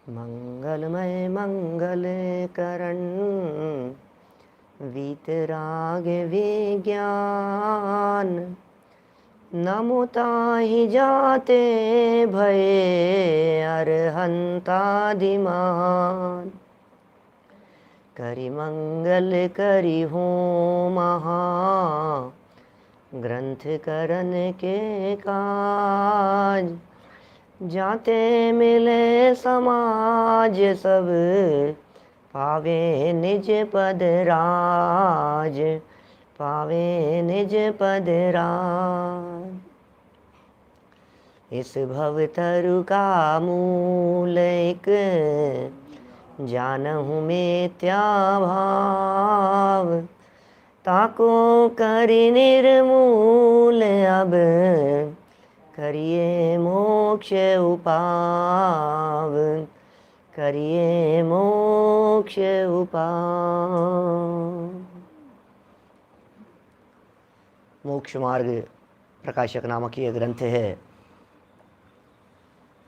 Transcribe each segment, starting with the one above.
मंगलमय मंगल करण वीतराग विज्ञान नमो ताहि जाते भये अरहंतादिमान करि मंगल करि हो महा ग्रंथ करन के काज जाते मिले समाज सब पावे निज पद राज पावे निज पद राज। इस भव तरु का मूल एक जानहु मिथ्या भाव ताको करि निर्मूल अब करिए मोक्ष उपाव करिए मोक्ष उपाव। मोक्ष मार्ग प्रकाशक नामक ये ग्रंथ है।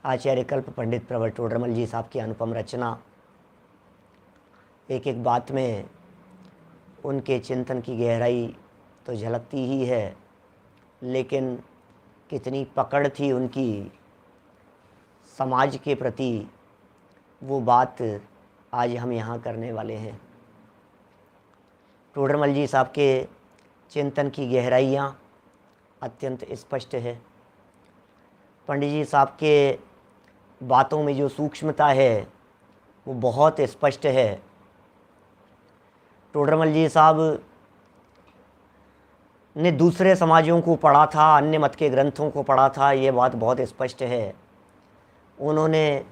आचार्य कल्प पंडित प्रवर टोडरमल जी साहब की अनुपम रचना। एक एक बात में उनके चिंतन की गहराई तो झलकती ही है, लेकिन कितनी पकड़ थी उनकी समाज के प्रति, वो बात आज हम यहाँ करने वाले हैं। टोडरमल जी साहब के चिंतन की गहराइयाँ अत्यंत स्पष्ट है। पंडित जी साहब के बातों में जो सूक्ष्मता है वो बहुत स्पष्ट है। टोडरमल जी साहब ने दूसरे समाजों को पढ़ा था, अन्य मत के ग्रंथों को पढ़ा था, ये बात बहुत स्पष्ट है। उन्होंने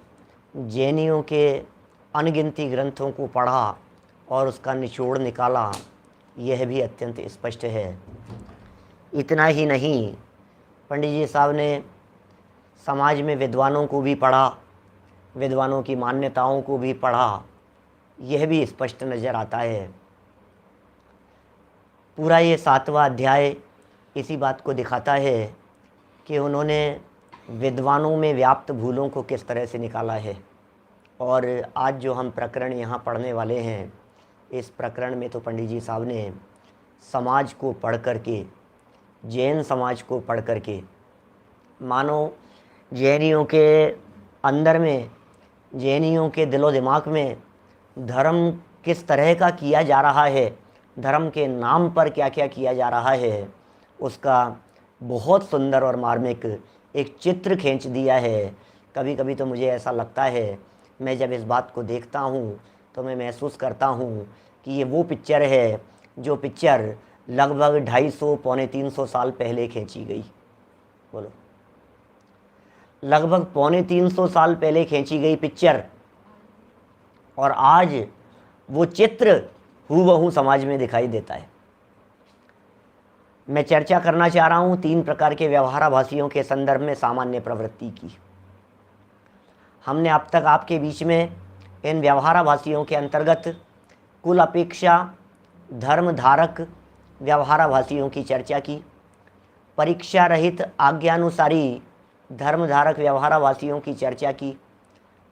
जैनियों के अनगिनती ग्रंथों को पढ़ा और उसका निचोड़ निकाला, यह भी अत्यंत स्पष्ट है। इतना ही नहीं, पंडित जी साहब ने समाज में विद्वानों को भी पढ़ा, विद्वानों की मान्यताओं को भी पढ़ा, यह भी स्पष्ट नज़र आता है। पूरा ये 7वां अध्याय इसी बात को दिखाता है कि उन्होंने विद्वानों में व्याप्त भूलों को किस तरह से निकाला है। और आज जो हम प्रकरण यहाँ पढ़ने वाले हैं, इस प्रकरण में तो पंडित जी साहब ने समाज को पढ़ करके, जैन समाज को पढ़ करके, मानो जैनियों के अंदर में, जैनियों के दिलो दिमाग में धर्म किस तरह का किया जा रहा है, धर्म के नाम पर क्या क्या किया जा रहा है, उसका बहुत सुंदर और मार्मिक एक चित्र खींच दिया है। कभी कभी तो मुझे ऐसा लगता है, मैं जब इस बात को देखता हूँ तो मैं महसूस करता हूँ कि ये वो पिक्चर है जो पिक्चर लगभग 250 पौने 300 साल पहले खींची गई। बोलो, लगभग पौने 300 साल पहले खींची गई पिक्चर, और आज वो चित्र हूबहू समाज में दिखाई देता है। मैं चर्चा करना चाह रहा हूँ 3 प्रकार के व्यवहाराभासियों के संदर्भ में सामान्य प्रवृत्ति की। हमने अब तक आपके बीच में इन व्यवहाराभासियों के अंतर्गत कुल अपेक्षा धर्म धारक व्यवहाराभासियों की चर्चा की, परीक्षा रहित आज्ञानुसारी धर्मधारक व्यवहाराभासियों की चर्चा की,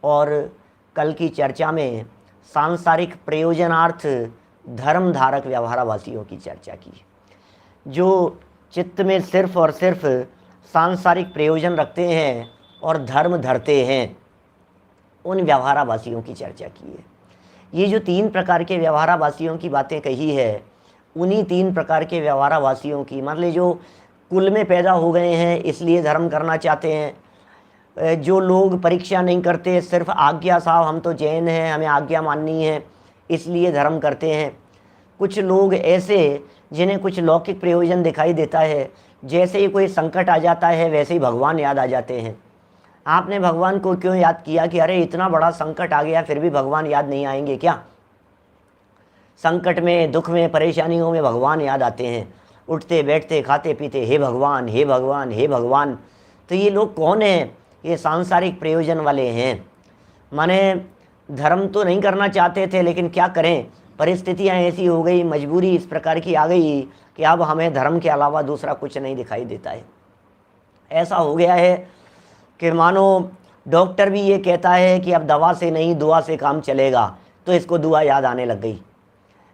और कल की चर्चा में सांसारिक प्रयोजनार्थ धर्मधारक व्यवहाराभासियों की चर्चा की, जो चित्त में सिर्फ और सिर्फ सांसारिक प्रयोजन रखते हैं और धर्म धरते हैं, उन व्यवहाराभासियों की चर्चा की है। ये जो 3 प्रकार के व्यवहाराभासियों की बातें कही है, उन्हीं 3 प्रकार के व्यवहाराभासियों की, मतलब जो कुल में पैदा हो गए हैं इसलिए धर्म करना चाहते हैं, जो लोग परीक्षा नहीं करते, सिर्फ आज्ञा, साहब हम तो जैन हैं, हमें आज्ञा माननी है इसलिए धर्म करते हैं। कुछ लोग ऐसे जिन्हें कुछ लौकिक प्रयोजन दिखाई देता है, जैसे ही कोई संकट आ जाता है वैसे ही भगवान याद आ जाते हैं। आपने भगवान को क्यों याद किया कि अरे इतना बड़ा संकट आ गया फिर भी भगवान याद नहीं आएंगे क्या? संकट में, दुख में, परेशानियों में भगवान याद आते हैं, उठते बैठते खाते पीते हे भगवान हे भगवान हे भगवान। तो ये लोग कौन हैं? ये सांसारिक प्रयोजन वाले हैं। माने धर्म तो नहीं करना चाहते थे, लेकिन क्या करें, परिस्थितियां ऐसी हो गई, मजबूरी इस प्रकार की आ गई कि अब हमें धर्म के अलावा दूसरा कुछ नहीं दिखाई देता है। ऐसा हो गया है कि मानो डॉक्टर भी ये कहता है कि अब दवा से नहीं दुआ से काम चलेगा, तो इसको दुआ याद आने लग गई।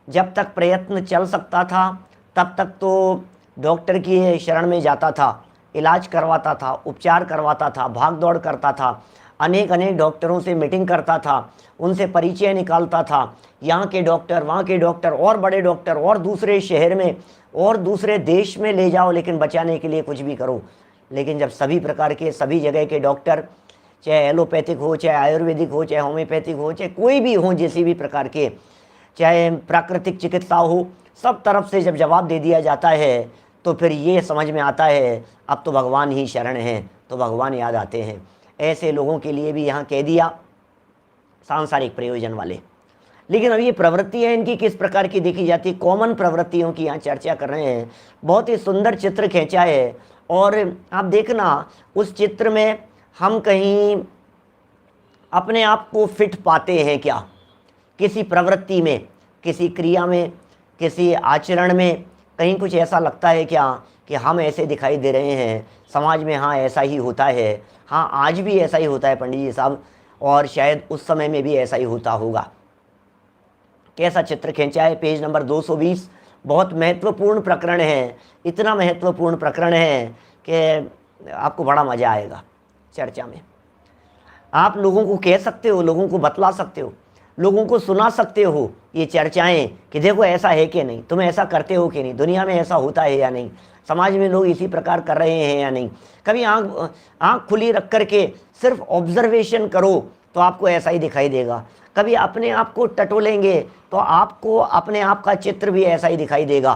जब तक प्रयत्न चल सकता था तब तक तो डॉक्टर की शरण में जाता था, इलाज करवाता था, उपचार करवाता था, भाग दौड़ करता था, अनेक अनेक डॉक्टरों से मीटिंग करता था, उनसे परिचय निकालता था, यहाँ के डॉक्टर, वहाँ के डॉक्टर, और बड़े डॉक्टर, और दूसरे शहर में और दूसरे देश में ले जाओ, लेकिन बचाने के लिए कुछ भी करो। लेकिन जब सभी प्रकार के, सभी जगह के डॉक्टर, चाहे एलोपैथिक हो, चाहे आयुर्वेदिक हो, चाहे होम्योपैथिक हो, चाहे कोई भी हो, जैसे भी प्रकार के, चाहे प्राकृतिक चिकित्सा हो, सब तरफ से जब जवाब दे दिया जाता है तो फिर ये समझ में आता है अब तो भगवान ही शरण हैं, तो भगवान याद आते हैं। ऐसे लोगों के लिए भी यहाँ कह दिया सांसारिक प्रयोजन वाले। लेकिन अब ये प्रवृत्ति है इनकी किस प्रकार की देखी जाती, कॉमन प्रवृत्तियों की यहाँ चर्चा कर रहे हैं। बहुत ही सुंदर चित्र खींचा है, और आप देखना उस चित्र में हम कहीं अपने आप को फिट पाते हैं क्या, किसी प्रवृत्ति में, किसी क्रिया में, किसी आचरण में कहीं कुछ ऐसा लगता है क्या कि हम ऐसे दिखाई दे रहे हैं समाज में? हाँ, ऐसा ही होता है। हाँ, आज भी ऐसा ही होता है पंडित जी साहब, और शायद उस समय में भी ऐसा ही होता होगा। कैसा चित्र खींचा है, पेज नंबर 220। बहुत महत्वपूर्ण प्रकरण है, इतना महत्वपूर्ण प्रकरण है कि आपको बड़ा मज़ा आएगा चर्चा में। आप लोगों को कह सकते हो, लोगों को बतला सकते हो, लोगों को सुना सकते हो ये चर्चाएं कि देखो ऐसा है कि नहीं, तुम ऐसा करते हो कि नहीं, दुनिया में ऐसा होता है या नहीं, समाज में लोग इसी प्रकार कर रहे हैं या नहीं। कभी आँख खुली रख करके सिर्फ ऑब्जर्वेशन करो तो आपको ऐसा ही दिखाई देगा। कभी अपने आप को टटोलेंगे तो आपको अपने आप का चित्र भी ऐसा ही दिखाई देगा।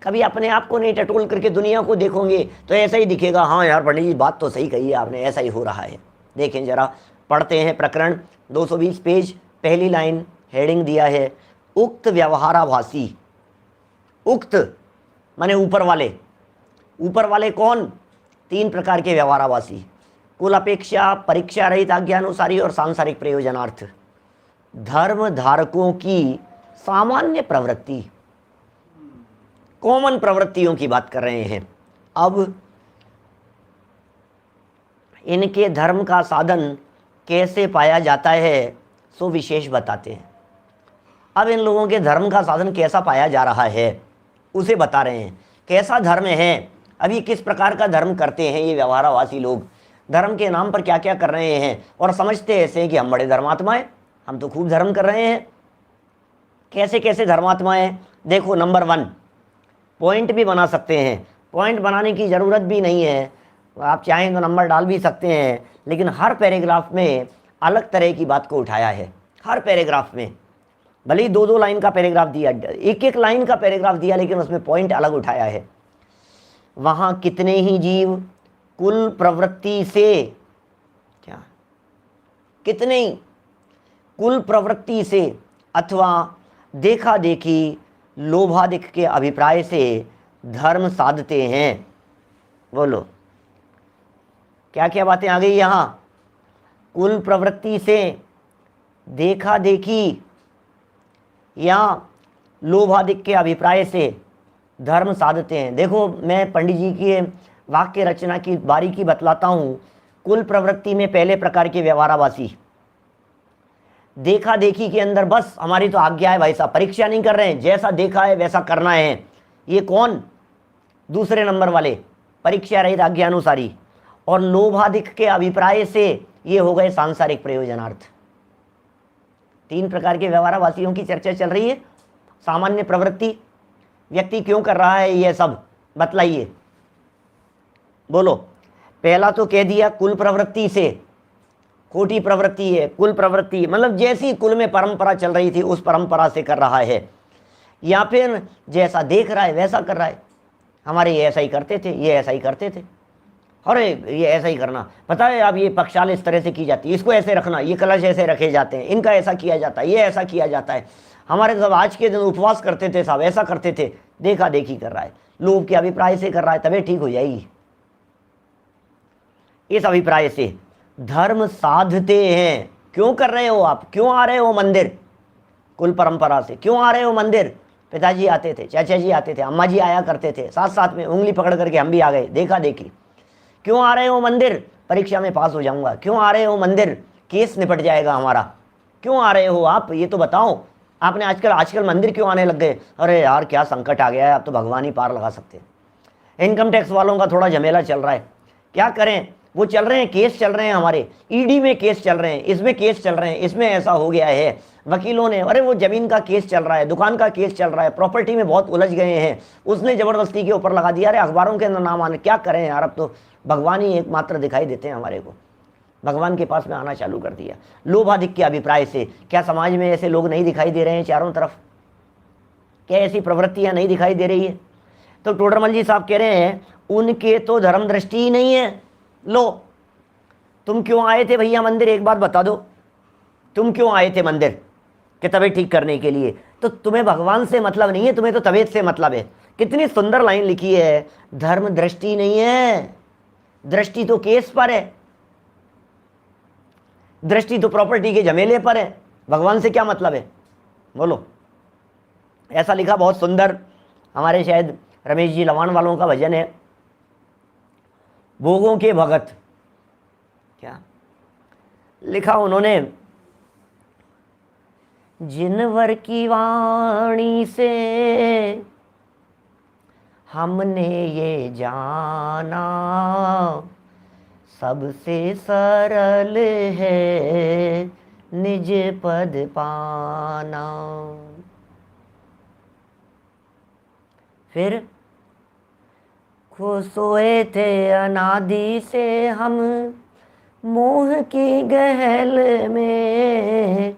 कभी अपने आप को नहीं टटोल करके दुनिया को देखोगे तो ऐसा ही दिखेगा, हाँ यार पंडित जी बात तो सही कही है आपने, ऐसा ही हो रहा है। देखें जरा, पढ़ते हैं प्रकरण 220 पेज, पहली लाइन, हेडिंग दिया है उक्त व्यवहाराभासी। उक्त माने ऊपर वाले। ऊपर वाले कौन? 3 प्रकार के व्यवहाराभासी, कुल अपेक्षा, परीक्षा रहित आज्ञानुसारी और सांसारिक प्रयोजनार्थ। धर्म धारकों की सामान्य प्रवृत्ति, कॉमन प्रवृत्तियों की बात कर रहे हैं। अब इनके धर्म का साधन कैसे पाया जाता है सो विशेष बताते हैं। अब इन लोगों के धर्म का साधन कैसा पाया जा रहा है उसे बता रहे हैं। कैसा धर्म है, अभी किस प्रकार का धर्म करते हैं ये व्यवहारावासी लोग, धर्म के नाम पर क्या क्या कर रहे हैं, और समझते ऐसे कि हम बड़े धर्मात्मा हैं, हम तो खूब धर्म कर रहे हैं। कैसे कैसे धर्मात्मा हैं देखो। नंबर 1, पॉइंट भी बना सकते हैं, पॉइंट बनाने की ज़रूरत भी नहीं है, आप चाहें तो नंबर डाल भी सकते हैं, लेकिन हर पैराग्राफ में अलग तरह की बात को उठाया है। हर पैराग्राफ में भले ही 2-2 लाइन का पैराग्राफ दिया, एक लाइन का पैराग्राफ दिया, लेकिन उसमें पॉइंट अलग उठाया है। वहाँ कितने ही जीव कुल प्रवृत्ति से, क्या कितने ही कुल प्रवृत्ति से अथवा देखा देखी लोभादिक के अभिप्राय से धर्म साधते हैं। बोलो क्या क्या बातें आ गई यहाँ? कुल प्रवृत्ति से, देखा देखी या लोभादिक के अभिप्राय से धर्म साधते हैं। देखो मैं पंडित जी की वाक्य रचना की बारीकी बतलाता हूँ। कुल प्रवृत्ति में पहले प्रकार के व्यवहाराभासी, देखा देखी के अंदर बस हमारी तो आज्ञा है भाई साहब, परीक्षा नहीं कर रहे हैं, जैसा देखा है वैसा करना है। ये कौन? दूसरे नंबर वाले, परीक्षा रहित आज्ञानुसारी। और लोभादिक के अभिप्राय से ये हो गए सांसारिक प्रयोजनार्थ। 3 प्रकार के व्यवहाराभासियों की चर्चा चल रही है। सामान्य प्रवृत्ति, व्यक्ति क्यों कर रहा है ये सब बतलाइए, बोलो। पहला तो कह दिया कुल प्रवृत्ति से, खोटी प्रवृत्ति है। कुल प्रवृत्ति मतलब जैसी कुल में परंपरा चल रही थी उस परंपरा से कर रहा है, या फिर जैसा देख रहा है वैसा कर रहा है। हमारे ये ऐसा ही करते थे, ये ऐसा ही करते थे, अरे ये ऐसा ही करना, पता है अब ये पक्षाल इस तरह से की जाती है, इसको ऐसे रखना, ये कलश ऐसे रखे जाते हैं, इनका ऐसा किया जाता है, ये ऐसा किया जाता है। हमारे सब आज के दिन उपवास करते थे साहब, ऐसा करते थे। देखा देखी कर रहा है, लोग के अभिप्राय से कर रहा है, तबीयत ठीक हो जाएगी। इस अभिप्राय से धर्म साधते हैं। क्यों कर रहे हो आप? क्यों आ रहे हो मंदिर? कुल परंपरा से क्यों आ रहे हो मंदिर? पिताजी आते थे, चाचा जी आते थे, अम्मा जी आया करते थे, साथ साथ में उंगली पकड़ करके हम भी आ गए, देखा देखी। क्यों आ रहे हो मंदिर? परीक्षा में पास हो जाऊंगा। क्यों आ रहे हो मंदिर, केस निपट जाएगा हमारा। क्यों आ रहे हो आप, ये तो बताओ। आपने आजकल मंदिर क्यों आने लग गए? अरे यार क्या संकट आ गया है, अब तो भगवान ही पार लगा सकते हैं। इनकम टैक्स वालों का थोड़ा झमेला चल रहा है, क्या करें, वो चल रहे हैं, केस चल रहे हैं, हमारे ईडी में केस चल रहे हैं, इसमें केस चल रहे हैं, इसमें ऐसा हो गया है, वकीलों ने, अरे वो जमीन का केस चल रहा है, दुकान का केस चल रहा है, प्रॉपर्टी में बहुत उलझ गए हैं, उसने जबरदस्ती के ऊपर लगा दिया, अरे अखबारों के अंदर नाम आने, क्या करें यार, अब तो भगवान ही एकमात्र दिखाई देते हैं हमारे को। भगवान के पास में आना चालू कर दिया। लोभाधिक के अभिप्राय से क्या समाज में ऐसे लोग नहीं दिखाई दे रहे हैं चारों तरफ? क्या ऐसी प्रवृत्तियां नहीं दिखाई दे रही है? तो टोडरमल जी साहब कह रहे हैं उनके तो धर्म दृष्टि ही नहीं है। लो, तुम क्यों आए थे भैया मंदिर, एक बात बता दो, तुम क्यों आए थे मंदिर? कि तबीयत ठीक करने के लिए। तो तुम्हें भगवान से मतलब नहीं है, तुम्हें तो तबीयत से मतलब है। कितनी सुंदर लाइन लिखी है, धर्म दृष्टि नहीं है, दृष्टि तो केस पर है, दृष्टि तो प्रॉपर्टी के झमेले पर है, भगवान से क्या मतलब है? बोलो। ऐसा लिखा बहुत सुंदर, हमारे शायद रमेश जी लवान वालों का भजन है, भोगों के भगत, क्या लिखा उन्होंने, जिनवर की वाणी से हमने ये जाना, सबसे सरल है निज पद पाना। फिर खो सोए थे अनादि से हम मोह की गहल में,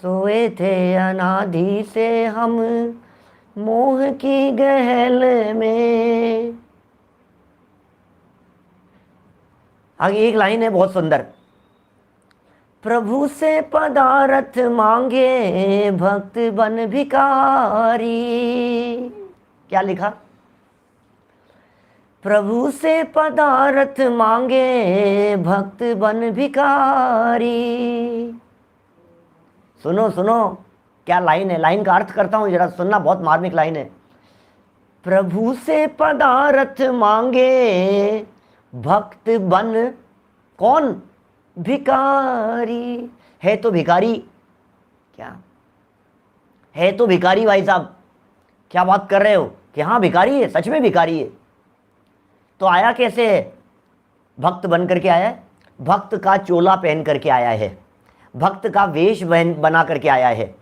सोए थे अनादि से हम मोह की गहल में। आगे एक लाइन है बहुत सुंदर, प्रभु से पदारथ मांगे भक्त बन भिखारी। क्या लिखा? प्रभु से पदारथ मांगे भक्त बन भिखारी। सुनो सुनो क्या लाइन है, लाइन का अर्थ करता हूं जरा सुनना, बहुत मार्मिक लाइन है। प्रभु से पदारथ मांगे भक्त बन, कौन? भिखारी। है तो भिखारी, क्या है तो भिखारी भाई साहब, क्या बात कर रहे हो कि हाँ भिखारी है, सच में भिखारी है। तो आया कैसे है? भक्त बन करके आया है, भक्त का चोला पहन करके आया है, भक्त का वेश बना करके आया है,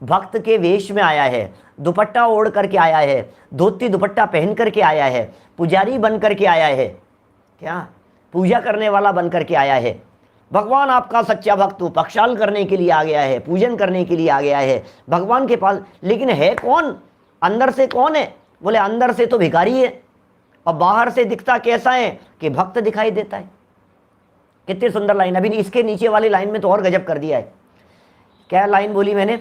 भक्त के वेश में आया है, दुपट्टा ओढ़ करके आया है, धोती दुपट्टा पहन करके आया है, पुजारी बन करके आया है, क्या पूजा करने वाला बन करके आया है। भगवान आपका सच्चा भक्त पक्षाल करने के लिए आ गया है, पूजन करने के लिए आ गया है भगवान के पास। लेकिन है कौन? अंदर से कौन है? बोले अंदर से तो भिखारी है, और बाहर से दिखता कैसा है कि भक्त दिखाई देता है। कितनी सुंदर लाइन। अभी इसके नीचे वाली लाइन में तो और गजब कर दिया है। क्या लाइन बोली मैंने?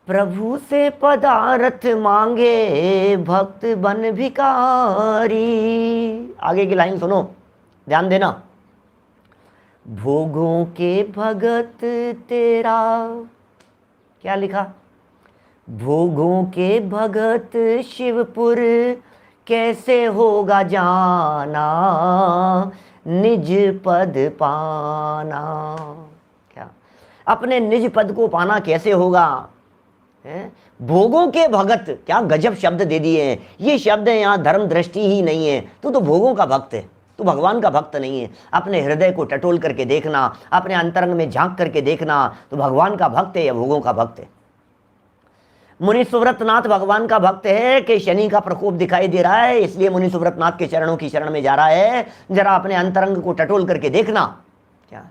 प्रभु से पदारथ मांगे भक्त बन भिखारी। आगे की लाइन सुनो, ध्यान देना। भोगों के भगत तेरा, क्या लिखा? भोगों के भगत शिवपुर कैसे होगा जाना, निज पद पाना। क्या अपने निज पद को पाना कैसे होगा? है? भोगों के भगत, क्या गजब शब्द दे दिए हैं। ये शब्द है यहाँ धर्म दृष्टि ही नहीं है। तू तो भोगों का भक्त है, तू भगवान का भक्त नहीं है। अपने हृदय को टटोल करके देखना, अपने अंतरंग में झांक करके देखना, तो भगवान का भक्त है या भोगों का भक्त है? मुनि सुव्रतनाथ भगवान का भक्त है कि शनि का प्रकोप दिखाई दे रहा है इसलिए मुनि सुव्रतनाथ के चरणों की शरण में जा रहा है? जरा अपने अंतरंग को टटोल करके देखना। क्या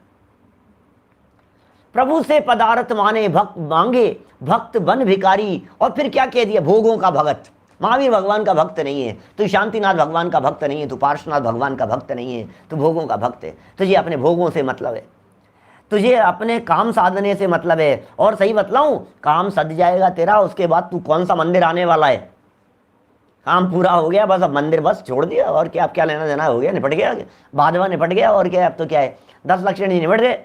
प्रभु से पदार्थ माने भक्त मांगे भक्त बन भिखारी, और फिर क्या कह दिया? भोगों का भगत। महावीर भगवान का भक्त नहीं है, तो शांतिनाथ भगवान का भक्त नहीं है, तो पार्श्वनाथ भगवान का भक्त नहीं है, तो भोगों का भक्त है। तुझे अपने भोगों से मतलब है, तुझे अपने काम साधने से मतलब है। और सही बतलाऊं, काम सध जाएगा तेरा, उसके बाद तू कौन सा मंदिर आने वाला है? काम पूरा हो गया बस, अब मंदिर बस छोड़ दिया, और क्या? अब क्या लेना देना हो गया, निपट गया, बाधवा निपट गया, और क्या? अब तो क्या है, 10 लक्षण जी निपट गए।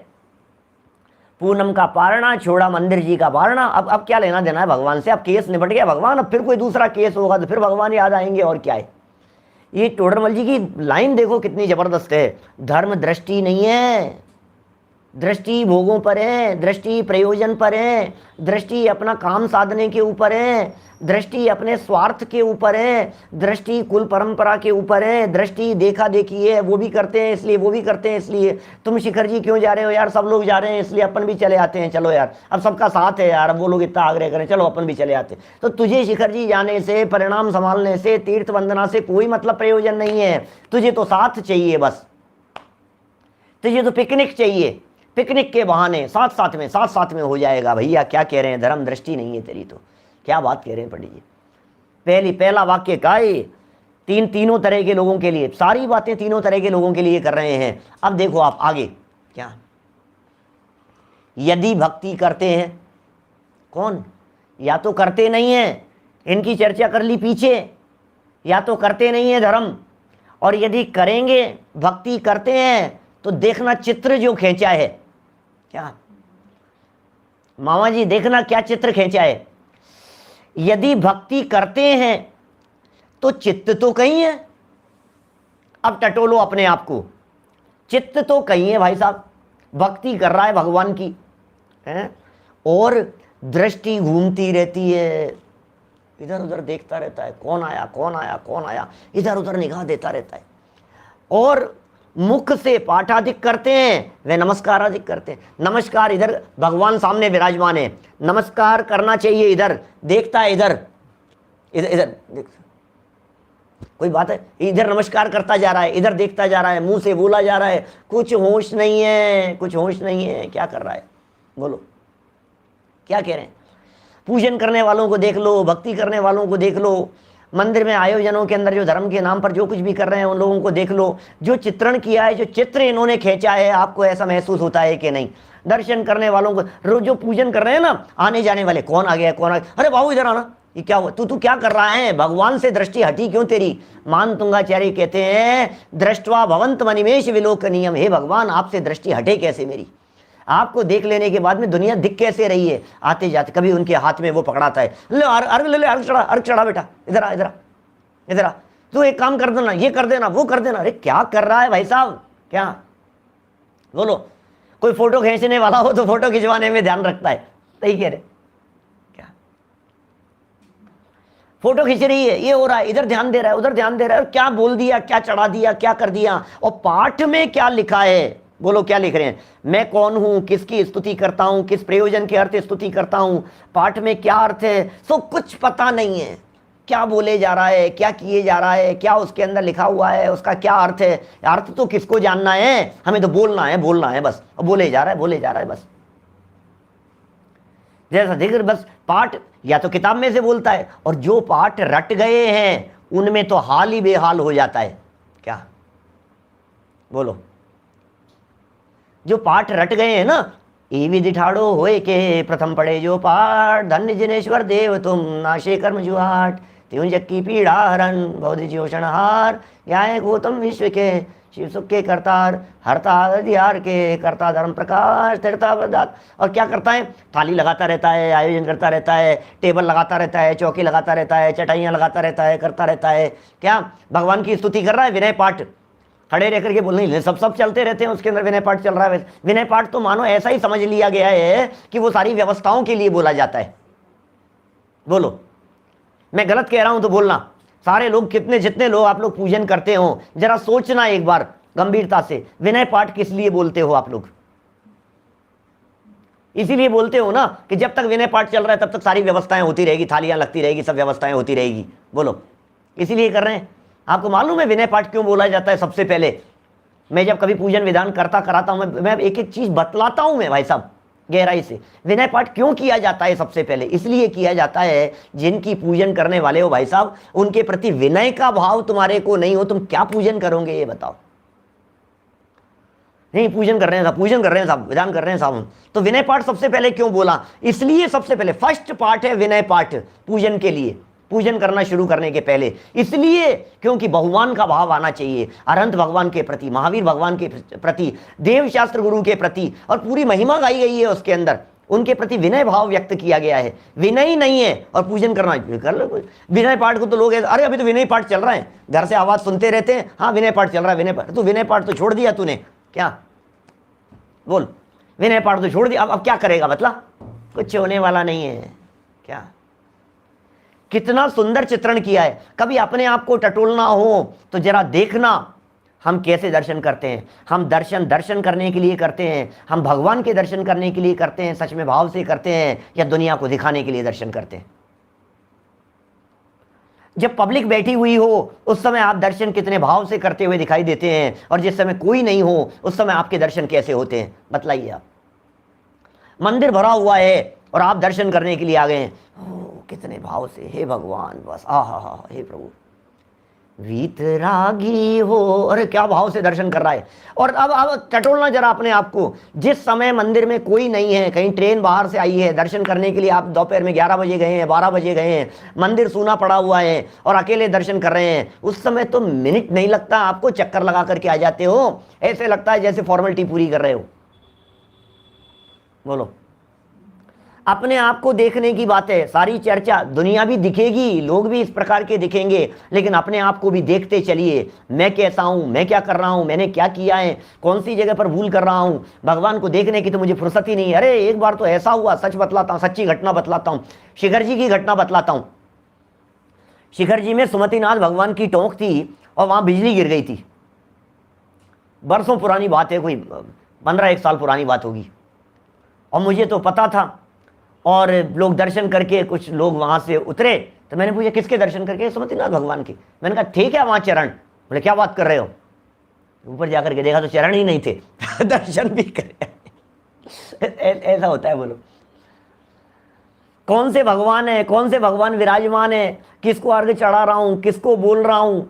पूनम का पारना छोड़ा मंदिर जी का बारना। अब क्या लेना देना है भगवान से? अब केस निपट गया भगवान, अब फिर कोई दूसरा केस होगा तो फिर भगवान याद आएंगे, और क्या है? ये टोडरमल जी की लाइन देखो कितनी जबरदस्त है। धर्म दृष्टि नहीं है, दृष्टि भोगों पर है, दृष्टि प्रयोजन पर है, दृष्टि अपना काम साधने के ऊपर है, दृष्टि अपने स्वार्थ के ऊपर है, दृष्टि कुल परंपरा के ऊपर है, दृष्टि देखा देखी है, वो भी करते हैं इसलिए, वो भी करते हैं इसलिए। तुम शिखर जी क्यों जा रहे हो यार, सब लोग जा रहे हैं इसलिए अपन भी चले आते हैं, चलो यार अब सबका साथ है यार, अब वो लोग इतना आग्रह करें, चलो अपन भी चले आते हैं। तो तुझे शिखर जी जाने से, परिणाम संभालने से, तीर्थ वंदना से कोई मतलब प्रयोजन नहीं है। तुझे तो साथ चाहिए, बस तुझे तो पिकनिक चाहिए, पिकनिक के बहाने साथ साथ में हो जाएगा। भैया क्या कह रहे हैं, धर्म दृष्टि नहीं है तेरी, तो क्या बात कह रहे हैं पंडित जी। पहला वाक्य का है तीनों तरह के लोगों के लिए, सारी बातें तीनों तरह के लोगों के लिए कर रहे हैं। अब देखो आप आगे क्या, यदि भक्ति करते हैं, कौन, या तो करते नहीं है, इनकी चर्चा कर ली पीछे, या तो करते नहीं है धर्म, और यदि करेंगे भक्ति करते हैं तो देखना चित्र जो खींचा है, क्या मामा जी देखना क्या चित्र खींचा है। यदि भक्ति करते हैं तो चित्त तो कहीं है, अब टटोलो अपने आप को, चित्त तो कहीं है भाई साहब, भक्ति कर रहा है भगवान की है, और दृष्टि घूमती रहती है, इधर उधर देखता रहता है, कौन आया कौन आया कौन आया, इधर उधर निगाह देता रहता है। और मुख से पाठाधिक करते हैं, वे नमस्कार अधिक करते हैं। नमस्कार इधर भगवान सामने विराजमान है, नमस्कार करना चाहिए, इधर देखता है, इधर इधर इधर देख, कोई बात है, इधर नमस्कार करता जा रहा है, इधर देखता जा रहा है, मुंह से बोला जा रहा है, कुछ होश नहीं है, कुछ होश नहीं है, क्या कर रहा है, बोलो क्या कह रहे हैं। पूजन करने वालों को देख लो, भक्ति करने वालों को देख लो, मंदिर में आयोजनों के अंदर जो धर्म के नाम पर जो कुछ भी कर रहे हैं उन लोगों को देख लो, जो चित्रण किया है, जो चित्र इन्होंने खींचा है, आपको ऐसा महसूस होता है कि नहीं। दर्शन करने वालों को, रोज जो पूजन कर रहे हैं ना, आने जाने वाले, कौन आ गया कौन आ गया, अरे बाबू इधर आना, ये क्या हुआ, तू क्या कर रहा है, भगवान से दृष्टि हटी क्यों तेरी। मान तुंगाचार्य कहते हैं दृष्टवा भवंत मनिमेश विलोकनीयम, हे भगवान आपसे दृष्टि हटे कैसे मेरी, आपको देख लेने के बाद में दुनिया दिख कैसे रही है। आते जाते कभी उनके हाथ में वो पकड़ाता है, ले अर्घ ले ले, अर्घ चढ़ा बेटा, इधर आ इधर आ इधर आ, तू एक काम कर देना, ये कर देना, वो कर देना। अरे क्या कर रहा है भाई साहब, क्या बोलो। कोई फोटो खींचने वाला हो तो फोटो खिंचवाने में ध्यान रखता है, सही कह रहे, क्या फोटो खींच रही है, ये हो रहा है, इधर ध्यान दे रहा है, उधर ध्यान दे रहा है, क्या बोल दिया, क्या चढ़ा दिया, क्या कर दिया। और पाठ में क्या लिखा है, बोलो क्या लिख रहे हैं, मैं कौन हूं, किसकी स्तुति करता हूं, किस प्रयोजन के अर्थ स्तुति करता हूं, पाठ में क्या अर्थ है, सो कुछ पता नहीं है। क्या बोले जा रहा है, क्या किए जा रहा है, क्या उसके अंदर लिखा हुआ है, उसका क्या अर्थ है, अर्थ तो किसको जानना है, हमें तो बोलना है बस, और बोले जा रहा है बस। जैसा जिक्र बस पाठ या तो किताब में से बोलता है, और जो पाठ रट गए हैं उनमें तो हाल ही बेहाल हो जाता है। क्या बोलो, जो पाठ रट गए हैं ना, ए विधि ठाड़ो होए के प्रथम पढ़े जो पाठ, धन्य जिनेश्वर देव तुम नाशे कर्म जुहाट, त्यों जग की पीड़ा हरण बहुत ज्योषण हार, न्याय गौतम विश्व के शिव सुख के करतार, हरता हरिहार के करता धर्म प्रकाश तीर्था प्रदात। और क्या करता है, थाली लगाता रहता है, आयोजन करता रहता है, टेबल लगाता रहता है, चौकी लगाता रहता है, चटाइयाँ लगाता रहता है, करता रहता है, क्या भगवान की स्तुति कर रहा है, विनय पाठ खड़े रह करके बोल नहीं, सब चलते रहते हैं, उसके अंदर विनय पाठ चल रहा है। विनय पाठ तो मानो ऐसा ही समझ लिया गया है कि वो सारी व्यवस्थाओं के लिए बोला जाता है। बोलो मैं गलत कह रहा हूं तो बोलना। सारे लोग जितने लोग आप लोग पूजन करते हो, जरा सोचना एक बार गंभीरता से, विनय पाठ किस लिए बोलते हो आप लोग। इसीलिए बोलते हो ना कि जब तक विनय पाठ चल रहा है तब तक सारी व्यवस्थाएं होती रहेगी, थालियां लगती रहेगी, सब व्यवस्थाएं होती रहेगी। बोलो इसीलिए कर रहे हैं। आपको मालूम है विनय पाठ क्यों बोला जाता है। सबसे पहले मैं जब कभी पूजन विधान कराता हूं, मैं एक एक चीज बतलाता हूं मैं भाई साहब गहराई से। विनय पाठ क्यों किया जाता है, सबसे पहले इसलिए किया जाता है, जिनकी पूजन करने वाले हो भाई साहब, उनके प्रति विनय का भाव तुम्हारे को नहीं हो, तुम क्या पूजन करोगे ये बताओ। नहीं पूजन कर रहे हैं साहब, विधान कर रहे हैं साहब, तो विनय पाठ सबसे पहले क्यों बोला, इसलिए सबसे पहले फर्स्ट पार्ट है विनय पाठ पूजन के लिए, पूजन करना शुरू करने के पहले। इसलिए क्योंकि बहुमान का भाव आना चाहिए, अनंत भगवान के प्रति, महावीर भगवान के प्रति, देव शास्त्र गुरु के प्रति, और पूरी महिमा गाई गई है उसके अंदर। उनके प्रति विनय भाव व्यक्त किया गया है। विनय ही नहीं है और पूजन करना, कर लो। विनय पाठ को तो लोग अरे अभी तो विनय पाठ चल रहा है, घर से आवाज सुनते रहते हैं, हाँ विनय पाठ चल रहा है, विनय पाठ। तो विनय पाठ तो छोड़ दिया तूने क्या? बोल, विनय पाठ तो छोड़ दिया, अब क्या करेगा? मतलब कुछ होने वाला नहीं है क्या? कितना सुंदर चित्रण किया है। कभी अपने आप को टटोलना हो तो जरा देखना हम कैसे दर्शन करते हैं। हम दर्शन करने के लिए करते हैं, हम भगवान के दर्शन करने के लिए करते हैं, सच में भाव से करते हैं, या दुनिया को दिखाने के लिए दर्शन करते हैं? जब पब्लिक बैठी हुई हो उस समय आप दर्शन कितने भाव से करते हुए दिखाई देते हैं, और जिस समय कोई नहीं हो उस समय आपके दर्शन कैसे होते हैं? बतलाइए आप। मंदिर भरा हुआ है और आप दर्शन करने के लिए आ गए हैं, कितने भाव से, हे भगवान, बस हा, हे प्रभु, वीतरागी हो, अरे क्या भाव से दर्शन कर रहा है। और अब टटोलना जरा अपने आप को। जिस समय मंदिर में कोई नहीं है, कहीं ट्रेन बाहर से आई है, दर्शन करने के लिए आप दोपहर में 11 बजे गए हैं, 12 बजे गए हैं, मंदिर सूना पड़ा हुआ है और अकेले दर्शन कर रहे हैं, उस समय तो मिनट नहीं लगता, आपको चक्कर लगा करके आ जाते हो। ऐसे लगता है जैसे फॉर्मेलिटी पूरी कर रहे हो। बोलो, अपने आप को देखने की बात है। सारी चर्चा, दुनिया भी दिखेगी, लोग भी इस प्रकार के दिखेंगे, लेकिन अपने आप को भी देखते चलिए। मैं कैसा हूं, मैं क्या कर रहा हूं, मैंने क्या किया है, कौन सी जगह पर भूल कर रहा हूं। भगवान को देखने की तो मुझे फुर्सत ही नहीं है। अरे एक बार तो ऐसा हुआ, सच बतलाता हूं, सच्ची घटना बतलाता हूं, शिखर जी की घटना बतलाता हूं। शिखर जी में सुमतिनाथ भगवान की टोंक थी और वहां बिजली गिर गई थी। बरसों पुरानी बात है, कोई 15-1 साल पुरानी बात होगी। और मुझे तो पता था, और लोग दर्शन करके, कुछ लोग वहां से उतरे, तो मैंने पूछा किसके दर्शन करके? सुमतिनाथ भगवान के। मैंने कहा ठीक है, वहां चरण। बोले क्या बात कर रहे हो? ऊपर जाकर के देखा तो चरण ही नहीं थे। दर्शन भी करे। ऐसा होता है। बोलो, कौन से भगवान है, कौन से भगवान विराजमान है, किसको अर्घ चढ़ा रहा हूं, किसको बोल रहा हूं,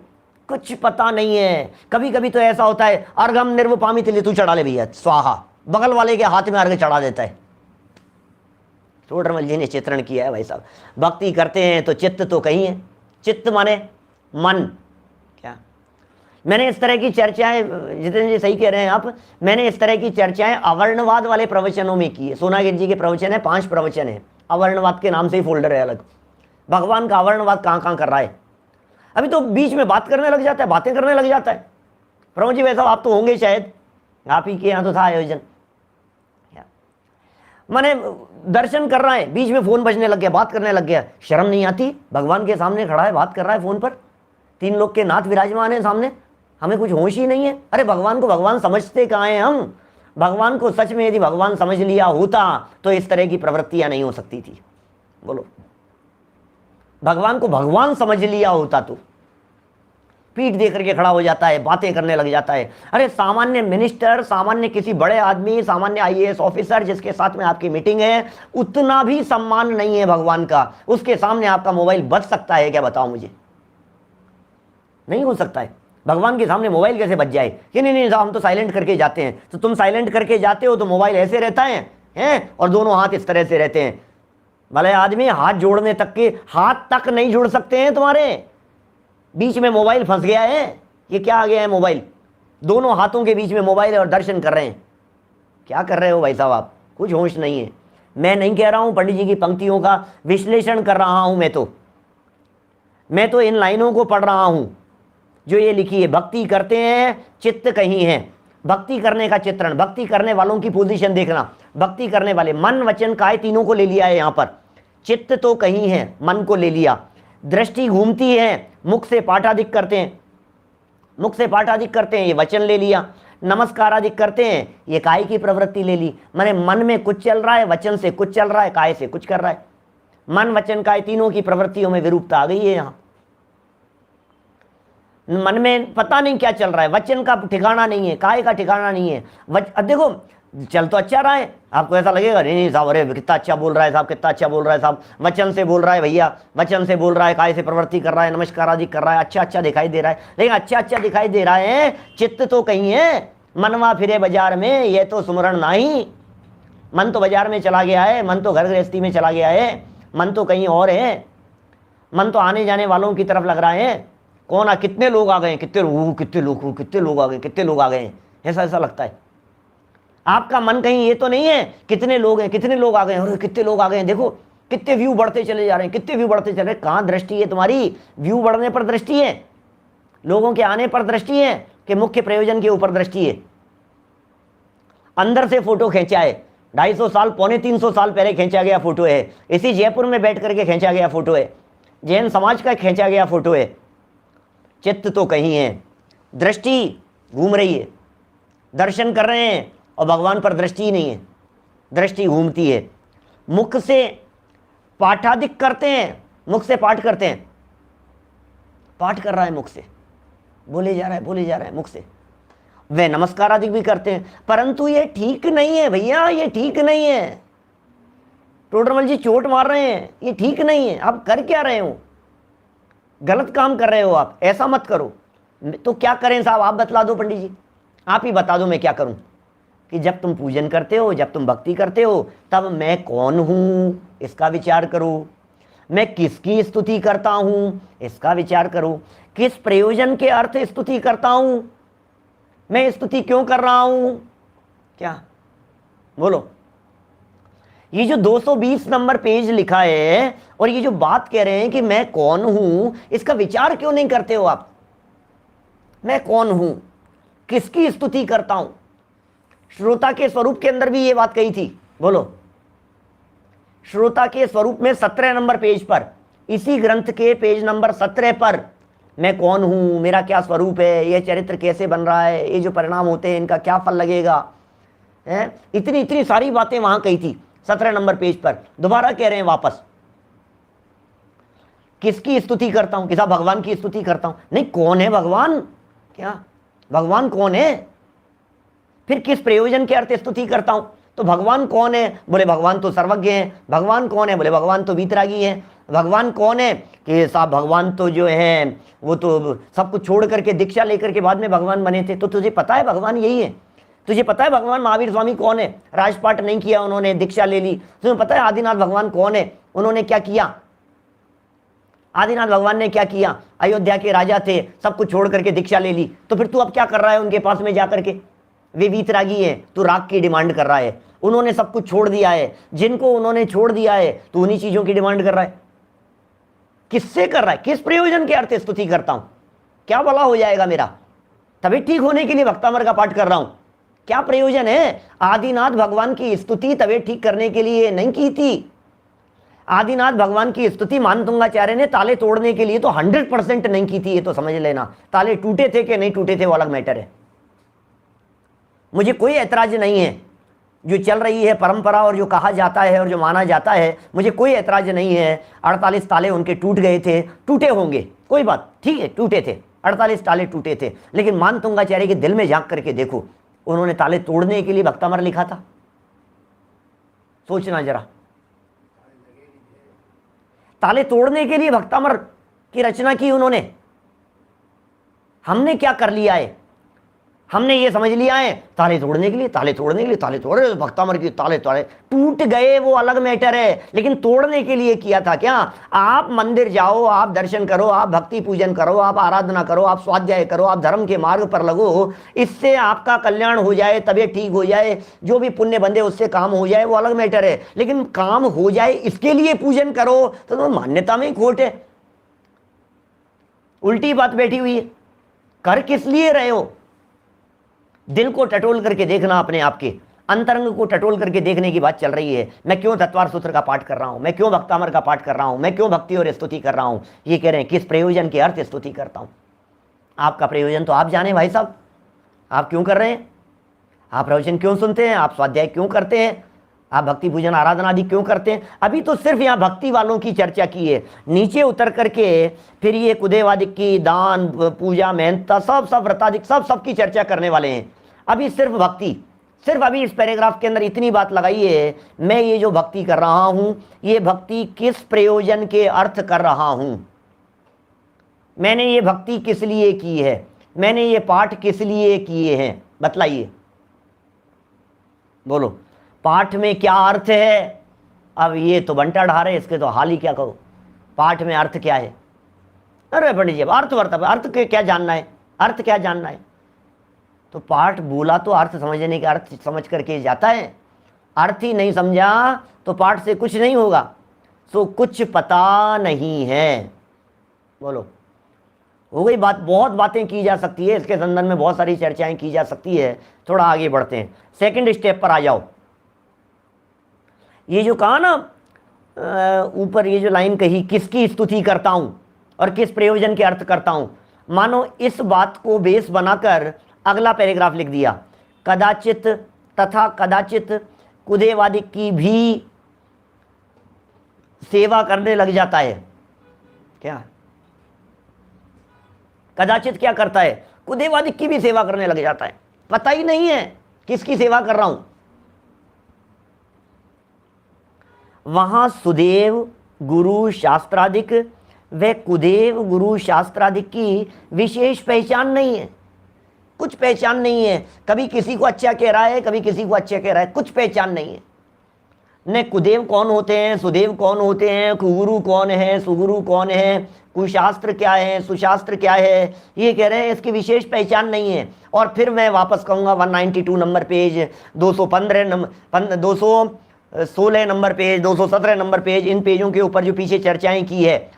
कुछ पता नहीं है। कभी कभी तो ऐसा होता है, अर्घम निर्वपामित, ले तू चढ़ा ले भैया, स्वाहा, बगल वाले के हाथ में अर्घ चढ़ा देता है। टोडरमल जी ने चित्रण किया है भाई साहब। भक्ति करते हैं तो चित्त तो कहीं है। चित्त माने मन। क्या मैंने इस तरह की चर्चाएं, जितेंद्र जी सही कह रहे हैं आप, मैंने इस तरह की चर्चाएं अवर्णवाद वाले प्रवचनों में की है। सोनागिर जी के प्रवचन है, 5 प्रवचन है, अवर्णवाद के नाम से ही फोल्डर है अलग। भगवान का अवर्णवाद कहाँ कहाँ कर रहा है। अभी तो बीच में बात करने लग जाता है, बातें करने लग जाता है। प्रभु जी वैसा आप तो होंगे शायद, आप ही के यहाँ तो था आयोजन। मैंने दर्शन कर रहा है, बीच में फोन बजने लग गया, बात करने लग गया। शर्म नहीं आती? भगवान के सामने खड़ा है, बात कर रहा है फोन पर, 3 लोग के नाथ विराजमान है सामने, हमें कुछ होश ही नहीं है। अरे भगवान को भगवान समझते कहाँ हैं हम? भगवान को सच में यदि भगवान समझ लिया होता तो इस तरह की प्रवृत्तियां नहीं हो सकती थी। बोलो, भगवान को भगवान समझ लिया होता तो पीठ दे करके खड़ा हो जाता है, बातें करने लग जाता है। अरे सामान्य मिनिस्टर, सामान्य किसी बड़े आदमी, सामान्य IAS ऑफिसर जिसके साथ में आपकी मीटिंग है, उतना भी सम्मान नहीं है भगवान का। उसके सामने आपका मोबाइल बज सकता है क्या? बताओ मुझे। नहीं हो सकता है। भगवान के सामने मोबाइल कैसे बज जाए? कि नहीं साहब हम तो साइलेंट करके जाते हैं। तो तुम साइलेंट करके जाते हो तो मोबाइल ऐसे रहता है और दोनों हाथ इस तरह से रहते हैं। भले आदमी हाथ जोड़ने तक के हाथ तक नहीं जुड़ सकते हैं तुम्हारे, बीच में मोबाइल फंस गया है। ये क्या आ गया है? मोबाइल, दोनों हाथों के बीच में मोबाइल है और दर्शन कर रहे हैं। क्या कर रहे हो भाई साहब आप? कुछ होश नहीं है। मैं नहीं कह रहा हूं पंडित जी की पंक्तियों का विश्लेषण कर रहा हूं, मैं तो इन लाइनों को पढ़ रहा हूं जो ये लिखी है। भक्ति करते हैं, चित्त कहीं है। भक्ति करने का चित्रण, भक्ति करने वालों की पोजीशन देखना। भक्ति करने वाले मन वचन काया तीनों को ले लिया है यहाँ पर। चित्त तो कहीं है, मन को ले लिया। दृष्टि घूमती है, मुख से पाठादिक करते हैं, मुख से पाठादिक करते हैं, ये वचन ले लिया। नमस्कारादिक करते हैं, ये काय की प्रवृत्ति ले ली। माने मन में कुछ चल रहा है, वचन से कुछ चल रहा है, काय से कुछ कर रहा है। मन वचन काय तीनों की प्रवृत्तियों में विरूपता आ गई है। यहाँ मन में पता नहीं क्या चल रहा है, वचन का ठिकाना नहीं है, काय का ठिकाना नहीं है। अब देखो चल तो अच्छा रहा है, आपको ऐसा लगेगा नहीं साहब, अरे कितना अच्छा बोल रहा है साहब, कितना अच्छा बोल रहा है साहब, वचन से बोल रहा है भैया, वचन से बोल रहा है, काय से प्रवृत्ति कर रहा है, नमस्कार आदि कर रहा है, अच्छा अच्छा दिखाई दे रहा है। लेकिन अच्छा अच्छा दिखाई दे रहा है, चित्त तो कहीं है। मनवा फिरे बाजार में, यह तो सुमरण नहीं। मन तो बाजार में चला गया है, मन तो घर गृहस्थी में चला गया है, मन तो कहीं और है। मन तो आने जाने वालों की तरफ लग रहा है। कौन आ, कितने लोग आ गए, कितने लोग आ गए, कितने लोग आ गए, ऐसा ऐसा लगता है। आपका मन कहीं ये तो नहीं है कितने लोग हैं, कितने लोग आ गए, और कितने लोग आ गए हैं, देखो कितने व्यू बढ़ते चले जा रहे हैं, कितने व्यू बढ़ते चले रहे हैं। कहाँ दृष्टि है तुम्हारी? व्यू बढ़ने पर दृष्टि है, लोगों के आने पर दृष्टि है, कि मुख्य प्रयोजन के ऊपर दृष्टि है? अंदर से फोटो खींचा है, 250 साल, 350 साल पहले खींचा गया फोटो है, इसी जयपुर में बैठ करके खींचा गया फोटो है, जैन समाज का खींचा गया फोटो है। चित्त तो कहीं है, दृष्टि घूम रही है, दर्शन कर रहे हैं और भगवान पर दृष्टि ही नहीं है, दृष्टि घूमती है। मुख से पाठादिक करते हैं, मुख से पाठ करते हैं, पाठ कर रहा है मुख से, बोले जा रहा है, बोले जा रहा है मुख से। वे नमस्कार आदि भी करते हैं, परंतु ये ठीक नहीं है भैया, ये ठीक नहीं है। टोडरमल जी चोट मार रहे हैं, ये ठीक नहीं है। आप कर क्या रहे हो? गलत काम कर रहे हो आप, ऐसा मत करो। तो क्या करें साहब, आप बतला दो पंडित जी, आप ही बता दो मैं क्या करूं। कि जब तुम पूजन करते हो, जब तुम भक्ति करते हो, तब मैं कौन हूं इसका विचार करो, मैं किसकी स्तुति करता हूं इसका विचार करो, किस प्रयोजन के अर्थ स्तुति करता हूं, मैं स्तुति क्यों कर रहा हूं। क्या बोलो? ये जो 220 नंबर पेज लिखा है और ये जो बात कह रहे हैं कि मैं कौन हूं, इसका विचार क्यों नहीं करते हो आप? मैं कौन हूं, किसकी स्तुति करता हूं। श्रोता के स्वरूप के अंदर भी ये बात कही थी, बोलो। श्रोता के स्वरूप में 17 नंबर पेज पर, इसी ग्रंथ के पेज नंबर 17 पर, मैं कौन हूं, मेरा क्या स्वरूप है, यह चरित्र कैसे बन रहा है, ये जो परिणाम होते हैं इनका क्या फल लगेगा, है इतनी इतनी सारी बातें वहां कही थी 17 नंबर पेज पर। दोबारा कह रहे हैं वापस, किसकी स्तुति करता हूं, किसा भगवान की स्तुति करता हूं। नहीं, कौन है भगवान, क्या भगवान कौन है, फिर किस प्रयोजन के अर्थ स्तुति करता हूं। तो भगवान कौन है? बोले भगवान तो सर्वज्ञ है। भगवान कौन है? बोले भगवान तो वीतरागी है। भगवान कौन है? कि साहब भगवान तो जो है वो तो सब कुछ छोड़ करके दीक्षा लेकर के बाद में भगवान बने थे। तो तुझे पता है भगवान यही है? तुझे पता है भगवान महावीर स्वामी कौन है? राजपाट नहीं किया उन्होंने, दीक्षा ले ली। तुम्हें पता है आदिनाथ भगवान कौन है? उन्होंने क्या किया? आदिनाथ भगवान ने क्या किया? अयोध्या के राजा थे, सब कुछ छोड़ करके दीक्षा ले ली। तो फिर तू अब क्या कर रहा है उनके पास में जाकर के? वे वीतरागी है, तू राग की डिमांड कर रहा है। उन्होंने सब कुछ छोड़ दिया है, जिनको उन्होंने छोड़ दिया है तू उन्हीं चीजों की डिमांड कर रहा है। किससे कर रहा है? किस प्रयोजन के अर्थ स्तुति करता हूं? क्या भला हो जाएगा मेरा? तभी ठीक होने के लिए भक्तामर का पाठ कर रहा हूं। क्या प्रयोजन है? आदिनाथ भगवान की स्तुति तवे ठीक करने के लिए नहीं की थी। आदिनाथ भगवान की स्तुति मानतुंगाचार्य ने ताले तोड़ने के लिए तो 100% नहीं की थी। ये तो समझ लेना, ताले टूटे थे कि नहीं टूटे थे वो अलग मैटर है। मुझे कोई ऐतराज नहीं है, जो चल रही है परंपरा और जो कहा जाता है और जो माना जाता है, मुझे कोई ऐतराज नहीं है। 48 ताले उनके टूट गए थे, टूटे होंगे, कोई बात, ठीक है, टूटे थे, 48 ताले टूटे थे। लेकिन मानतुंगाचार्य के दिल में झांक करके देखो, उन्होंने ताले तोड़ने के लिए भक्तामर लिखा था? सोचना जरा, ताले तोड़ने के लिए भक्तामर की रचना की उन्होंने। हमने क्या कर लिया है? हमने ये समझ लिया है ताले तोड़ने के लिए, ताले तोड़ने के लिए, ताले तोड़े, भक्तामर की ताले तोड़े, टूट गए वो अलग मैटर है, लेकिन तोड़ने के लिए किया था क्या? आप मंदिर जाओ, आप दर्शन करो, आप भक्ति पूजन करो, आप आराधना करो, आप स्वाध्याय करो, आप धर्म के मार्ग पर लगो, इससे आपका कल्याण हो जाए, तबीयत ठीक हो जाए, जो भी पुण्य बंधे उससे काम हो जाए, वो अलग मैटर है। लेकिन काम हो जाए इसके लिए पूजन करो तो मान्यता में ही खोट है, उल्टी बात बैठी हुई है। कर किस लिए रहे हो? दिल को टटोल करके देखना, अपने आप के अंतरंग को टटोल करके देखने की बात चल रही है। मैं क्यों तत्वार सूत्र का पाठ कर रहा हूं, मैं क्यों भक्तामर का पाठ कर रहा हूं, मैं क्यों भक्ति और स्तुति कर रहा हूं? ये कह रहे हैं किस प्रयोजन के अर्थ स्तुति करता हूं। आपका प्रयोजन तो आप जाने भाई साहब, आप क्यों कर रहे हैं? आप प्रवचन क्यों सुनते हैं? आप स्वाध्याय क्यों करते हैं? आप भक्ति पूजन आराधना आदि क्यों करते हैं? अभी तो सिर्फ यहाँ भक्ति वालों की चर्चा की है, नीचे उतर करके फिर ये कुदेवादिक की, दान, पूजा, मेहनता, सब व्रतादिक, सब की चर्चा करने वाले हैं। अभी सिर्फ भक्ति, सिर्फ अभी इस पैराग्राफ के अंदर इतनी बात लगाई है, मैं ये जो भक्ति कर रहा हूं, ये भक्ति किस प्रयोजन के अर्थ कर रहा हूं, मैंने ये भक्ति किस लिए की है, मैंने ये पाठ किस लिए किए हैं, बतलाइए, बोलो। पाठ में क्या अर्थ है? अब ये तो बंटा ढा रहे, इसके तो हाल ही क्या कहो। पाठ में अर्थ क्या है? अरे पंडित जी, अर्थ क्या जानना है? अर्थ क्या जानना है? तो पाठ बोला तो अर्थ समझने का अर्थ समझ करके जाता है, अर्थ ही नहीं समझा तो पाठ से कुछ नहीं होगा। सो कुछ पता नहीं है। बोलो, हो गई बात। बहुत बातें की जा सकती है इसके संदर्भ में, बहुत सारी चर्चाएं की जा सकती है। थोड़ा आगे बढ़ते हैं, सेकंड स्टेप पर आ जाओ। ये जो कहा ना ऊपर, ये जो लाइन कही, किसकी स्तुति करता हूं और किस प्रयोजन के अर्थ करता हूं, मानो इस बात को बेस बनाकर अगला पैराग्राफ लिख दिया। कदाचित तथा कदाचित कुदेवादिक की भी सेवा करने लग जाता है। क्या कदाचित क्या करता है? कुदेवादिक की भी सेवा करने लग जाता है। पता ही नहीं है किसकी सेवा कर रहा हूं। वहां सुदेव गुरु शास्त्रादिक व कुदेव गुरु शास्त्रादिक की विशेष पहचान नहीं है। कुछ पहचान नहीं है। कभी किसी को अच्छा कह रहा है, कभी किसी को अच्छा कह रहा है, कुछ पहचान नहीं है। न कुदेव कौन होते हैं, सुदेव कौन होते हैं, कुगुरु कौन है, सुगुरु कौन है, कुशास्त्र क्या है, सुशास्त्र क्या है, ये कह रहे हैं इसकी विशेष पहचान नहीं है। और फिर मैं वापस कहूँगा 192 number page, 215 number, 216 number page, 217 number page, इन पेजों के ऊपर जो पीछे चर्चाएं की है,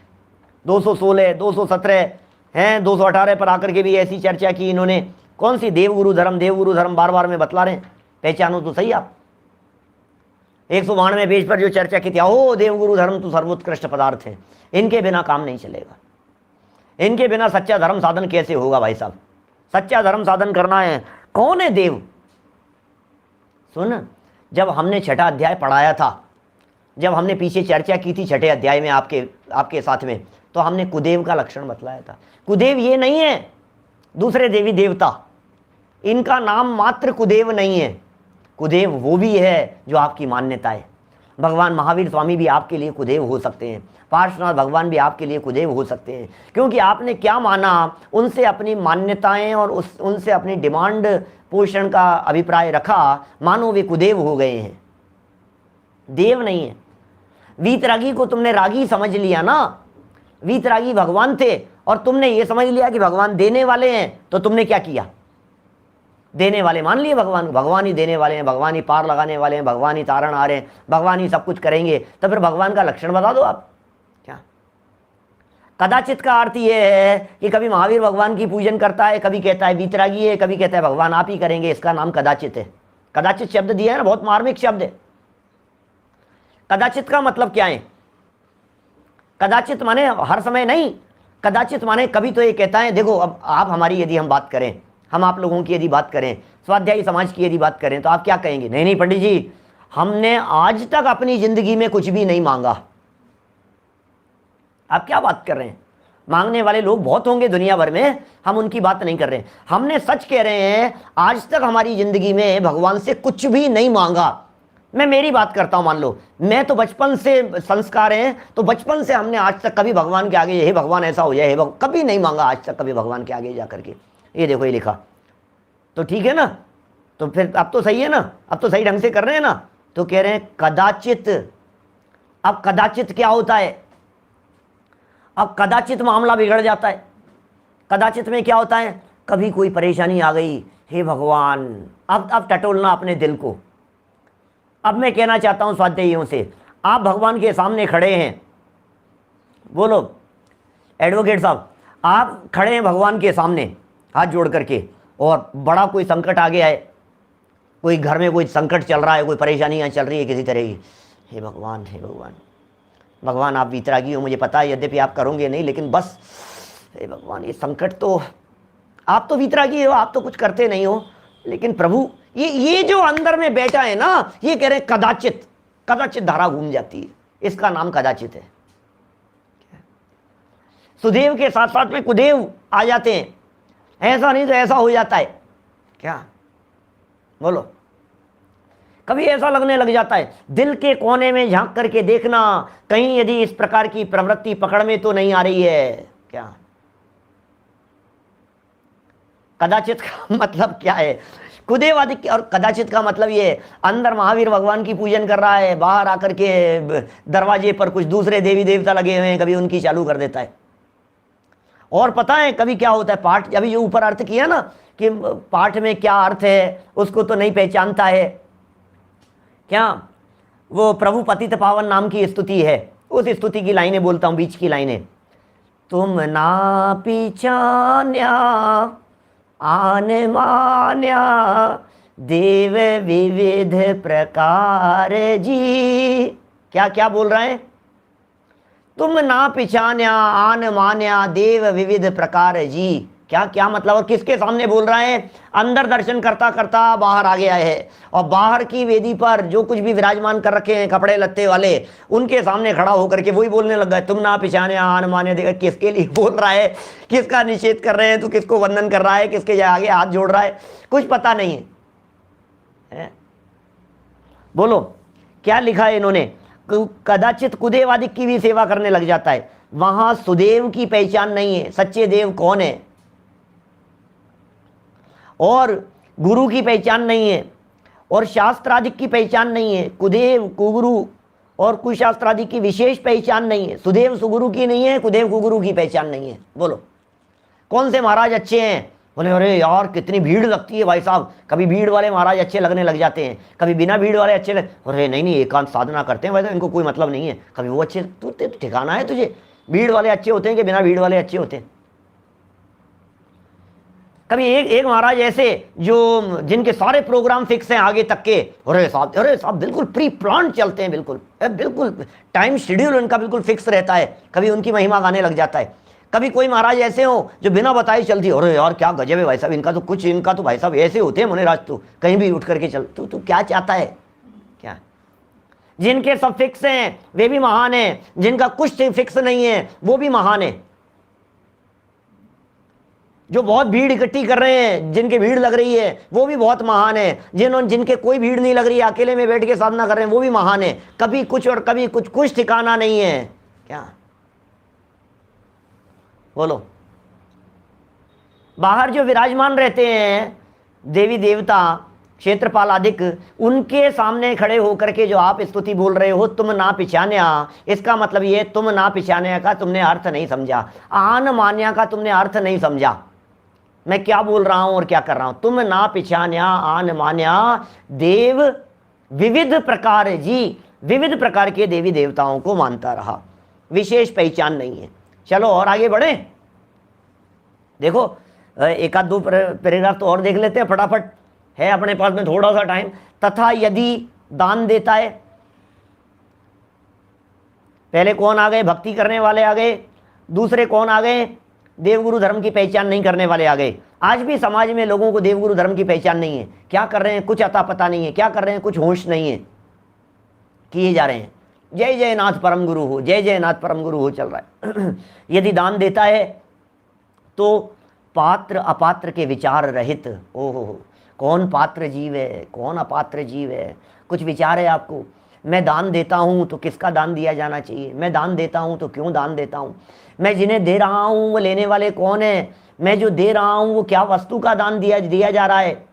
216, 217 हैं, 218 पर आकर के भी ऐसी चर्चा की इन्होंने। कौन सी? देवगुरु धर्म बार बार में बतला रहे हैं। पहचानो तो सही आप। 192 पेज पर जो चर्चा की थी, ओ देवगुरु धर्म तो सर्वोत्कृष्ट पदार्थ है, इनके बिना काम नहीं चलेगा। इनके बिना सच्चा धर्म साधन कैसे होगा भाई साहब? सच्चा धर्म साधन करना है। कौन है देव? सुन, जब हमने छठा अध्याय पढ़ाया था, जब हमने पीछे चर्चा की थी छठे अध्याय में आपके साथ में, तो हमने कुदेव का लक्षण बतलाया था। कुदेव ये नहीं है दूसरे देवी देवता, इनका नाम मात्र कुदेव नहीं है। कुदेव वो भी है जो आपकी मान्यता है। भगवान महावीर स्वामी भी आपके लिए कुदेव हो सकते हैं, पार्श्वनाथ भगवान भी आपके लिए कुदेव हो सकते हैं, क्योंकि आपने क्या माना, उनसे अपनी मान्यताएं और उनसे अपनी डिमांड पोषण का अभिप्राय रखा, मानो वे कुदेव हो गए हैं, देव नहीं है। वीतरागी को तुमने रागी समझ लिया ना, वीतरागी भगवान थे और तुमने ये समझ लिया कि भगवान देने वाले हैं, तो तुमने क्या किया? देने वाले मान लिए भगवान, भगवान ही देने वाले हैं, भगवान ही पार लगाने वाले हैं, भगवान ही तारण आ रहे हैं, भगवान ही सब कुछ करेंगे। तो फिर भगवान का लक्षण बता दो आप। क्या कदाचित का अर्थ ये है कि कभी महावीर भगवान की पूजन करता है, कभी कहता है वीतरागी है, कभी कहता है भगवान आप ही करेंगे, इसका नाम कदाचित है। कदाचित शब्द दिया है ना, बहुत मार्मिक शब्द है। कदाचित का मतलब क्या है? कदाचित माने हर समय नहीं, कदाचित माने कभी तो ये कहता है। देखो अब आप हमारी यदि हम बात करें, हम आप लोगों की यदि बात करें, स्वाध्यायी समाज की यदि बात करें, तो आप क्या कहेंगे? नहीं नहीं पंडित जी, हमने आज तक अपनी जिंदगी में कुछ भी नहीं मांगा। आप क्या बात कर रहे हैं? मांगने वाले लोग बहुत होंगे दुनिया भर में, हम उनकी बात नहीं कर रहे हैं। हमने सच कह रहे हैं, आज तक हमारी जिंदगी में भगवान से कुछ भी नहीं मांगा। मैं मेरी बात करता हूं, मान लो मैं तो बचपन से संस्कार हैं, तो बचपन से हमने आज तक कभी भगवान के आगे हे भगवान ऐसा हो जाए, कभी नहीं मांगा आज तक कभी भगवान के आगे जा करके। ये देखो ये लिखा, तो ठीक है ना? तो फिर अब तो सही है ना, अब तो सही ढंग से कर रहे हैं ना। तो कह रहे हैं कदाचित। अब कदाचित क्या होता है? अब कदाचित मामला बिगड़ जाता है। कदाचित में क्या होता है? कभी कोई परेशानी आ गई, हे भगवान, अब टटोलना अपने दिल को। अब मैं कहना चाहता हूं स्वाध्यायियों से, आप भगवान के सामने खड़े हैं, बोलो एडवोकेट साहब, आप खड़े हैं भगवान के सामने हाथ जोड़ करके, और बड़ा कोई संकट आ गया है, कोई घर में कोई संकट चल रहा है, कोई परेशानियां चल रही है किसी तरह की। हे भगवान, हे भगवान, भगवान आप वीतरागी हो, मुझे पता है, यद्यपि आप करोगे नहीं, लेकिन बस हे भगवान ये संकट तो, आप तो वीतरागी हो, आप तो कुछ करते नहीं हो, लेकिन प्रभु ये जो अंदर में बैठा है ना, ये कह रहे कदाचित। कदाचित धारा घूम जाती है, इसका नाम कदाचित है। सुदेव के साथ साथ में कुदेव आ जाते हैं, ऐसा नहीं तो ऐसा हो जाता है। क्या बोलो? कभी ऐसा लगने लग जाता है, दिल के कोने में झांक करके देखना, कहीं यदि इस प्रकार की प्रवृत्ति पकड़ में तो नहीं आ रही है। क्या कदाचित का मतलब क्या है? कुदेवादी। और कदाचित का मतलब ये, अंदर महावीर भगवान की पूजन कर रहा है, बाहर आकर के दरवाजे पर कुछ दूसरे देवी देवता लगे हुए हैं, कभी उनकी चालू कर देता है। और पता है कभी क्या होता है, पाठ अभी जो ऊपर अर्थ किया ना कि पाठ में क्या अर्थ है उसको तो नहीं पहचानता है, क्या वो प्रभु पतित पावन नाम की स्तुति है, उस स्तुति की लाइनें बोलता हूं, बीच की लाइनें। तुम ना पिछान्या आन मान्या देव विविध प्रकार जी। क्या क्या बोल रहे हैं? तुम ना पिछान्या आन मान्या देव विविध प्रकार जी। क्या क्या मतलब? और किसके सामने बोल रहा है? अंदर दर्शन करता करता बाहर आ गया है, और बाहर की वेदी पर जो कुछ भी विराजमान कर रखे हैं कपड़े लत्ते वाले, उनके सामने खड़ा होकर के वही बोलने लगा है, तुम ना पिछाने आन माने देगा। किसके लिए बोल रहा है? किसका निषेध कर रहे हैं? तो किसको वंदन कर रहा है? किसके आगे हाथ जोड़ रहा है? कुछ पता नहीं है। बोलो क्या लिखा है इन्होंने? कदाचित कुदेवादिक की भी सेवा करने लग जाता है, वहां सुदेव की पहचान नहीं है, सच्चे देव कौन है, और गुरु की पहचान नहीं है, और शास्त्रादिक की पहचान नहीं है। कुदेव कुगुरु और कुशास्त्रादिक की विशेष पहचान नहीं है। सुदेव सुगुरु की नहीं है, कुदेव कुगुरु की पहचान नहीं है। बोलो कौन से महाराज अच्छे हैं? बोले अरे यार कितनी भीड़ लगती है भाई साहब। कभी भीड़ वाले महाराज अच्छे लगने लग जाते हैं, कभी बिना भीड़ वाले अच्छे अरे नहीं एकांत साधना करते हैं वैसे इनको कोई मतलब नहीं है। कभी वो अच्छे, तू ठिकाना है तुझे? भीड़ वाले अच्छे होते हैं कि बिना भीड़ वाले अच्छे होते हैं? कभी एक महाराज ऐसे जो जिनके सारे प्रोग्राम फिक्स हैं आगे तक के, अरे साहब बिल्कुल प्री प्लान चलते हैं, बिल्कुल टाइम शेड्यूल उनका बिल्कुल फिक्स रहता है, कभी उनकी महिमा गाने लग जाता है। कभी कोई महाराज ऐसे हो जो बिना बताए चलती, अरे यार क्या गजब है भाई साहब, इनका तो भाई साहब ऐसे होते हैं मुनिराज, तो कहीं भी उठ करके चल। तू क्या चाहता है? क्या जिनके सब फिक्स हैं वे भी महान है, जिनका कुछ फिक्स नहीं है वो भी महान है। जो बहुत भीड़ इकट्ठी कर रहे हैं, जिनकी भीड़ लग रही है वो भी बहुत महान है। जिनके कोई भीड़ नहीं लग रही है, अकेले में बैठ के साधना कर रहे हैं, वो भी महान है। कभी कुछ और कभी कुछ ठिकाना नहीं है। क्या बोलो? बाहर जो विराजमान रहते हैं देवी देवता क्षेत्रपाल आदिक, उनके सामने खड़े होकर के जो आप स्तुति बोल रहे हो, तुम ना पिछान्या, इसका मतलब ये तुम ना पिछान्या का तुमने अर्थ नहीं समझा, आन मान्या का तुमने अर्थ नहीं समझा। मैं क्या बोल रहा हूं और क्या कर रहा हूं? तुम ना पिछान्या आन मान्या देव विविध प्रकार जी, विविध प्रकार के देवी देवताओं को मानता रहा, विशेष पहचान नहीं है। चलो और आगे बढ़े। देखो एक आध दो पैराग्राफ तो और देख लेते हैं फटाफट, है अपने पास में थोड़ा सा टाइम। तथा यदि दान देता है, पहले कौन आ गए? भक्ति करने वाले आ गए। दूसरे कौन आ गए? देवगुरु धर्म की पहचान नहीं करने वाले आ गए। आज भी समाज में लोगों को देवगुरु धर्म की पहचान नहीं है। क्या कर रहे हैं? कुछ अता पता नहीं है। क्या कर रहे हैं? कुछ होश नहीं है, किए जा रहे हैं। जय जय नाथ परम गुरु हो, जय जय नाथ परम गुरु हो चल रहा है। यदि दान देता है तो पात्र अपात्र के विचार रहित, ओहो कौन पात्र जीव है, कौन अपात्र जीव है, कुछ विचार है आपको? मैं दान देता हूँ तो किसका दान दिया जाना चाहिए? मैं दान देता हूँ तो क्यों दान देता हूँ? मैं जिन्हें दे रहा हूँ वो लेने वाले कौन है? मैं जो दे रहा हूँ वो क्या वस्तु का दान दिया जा रहा है?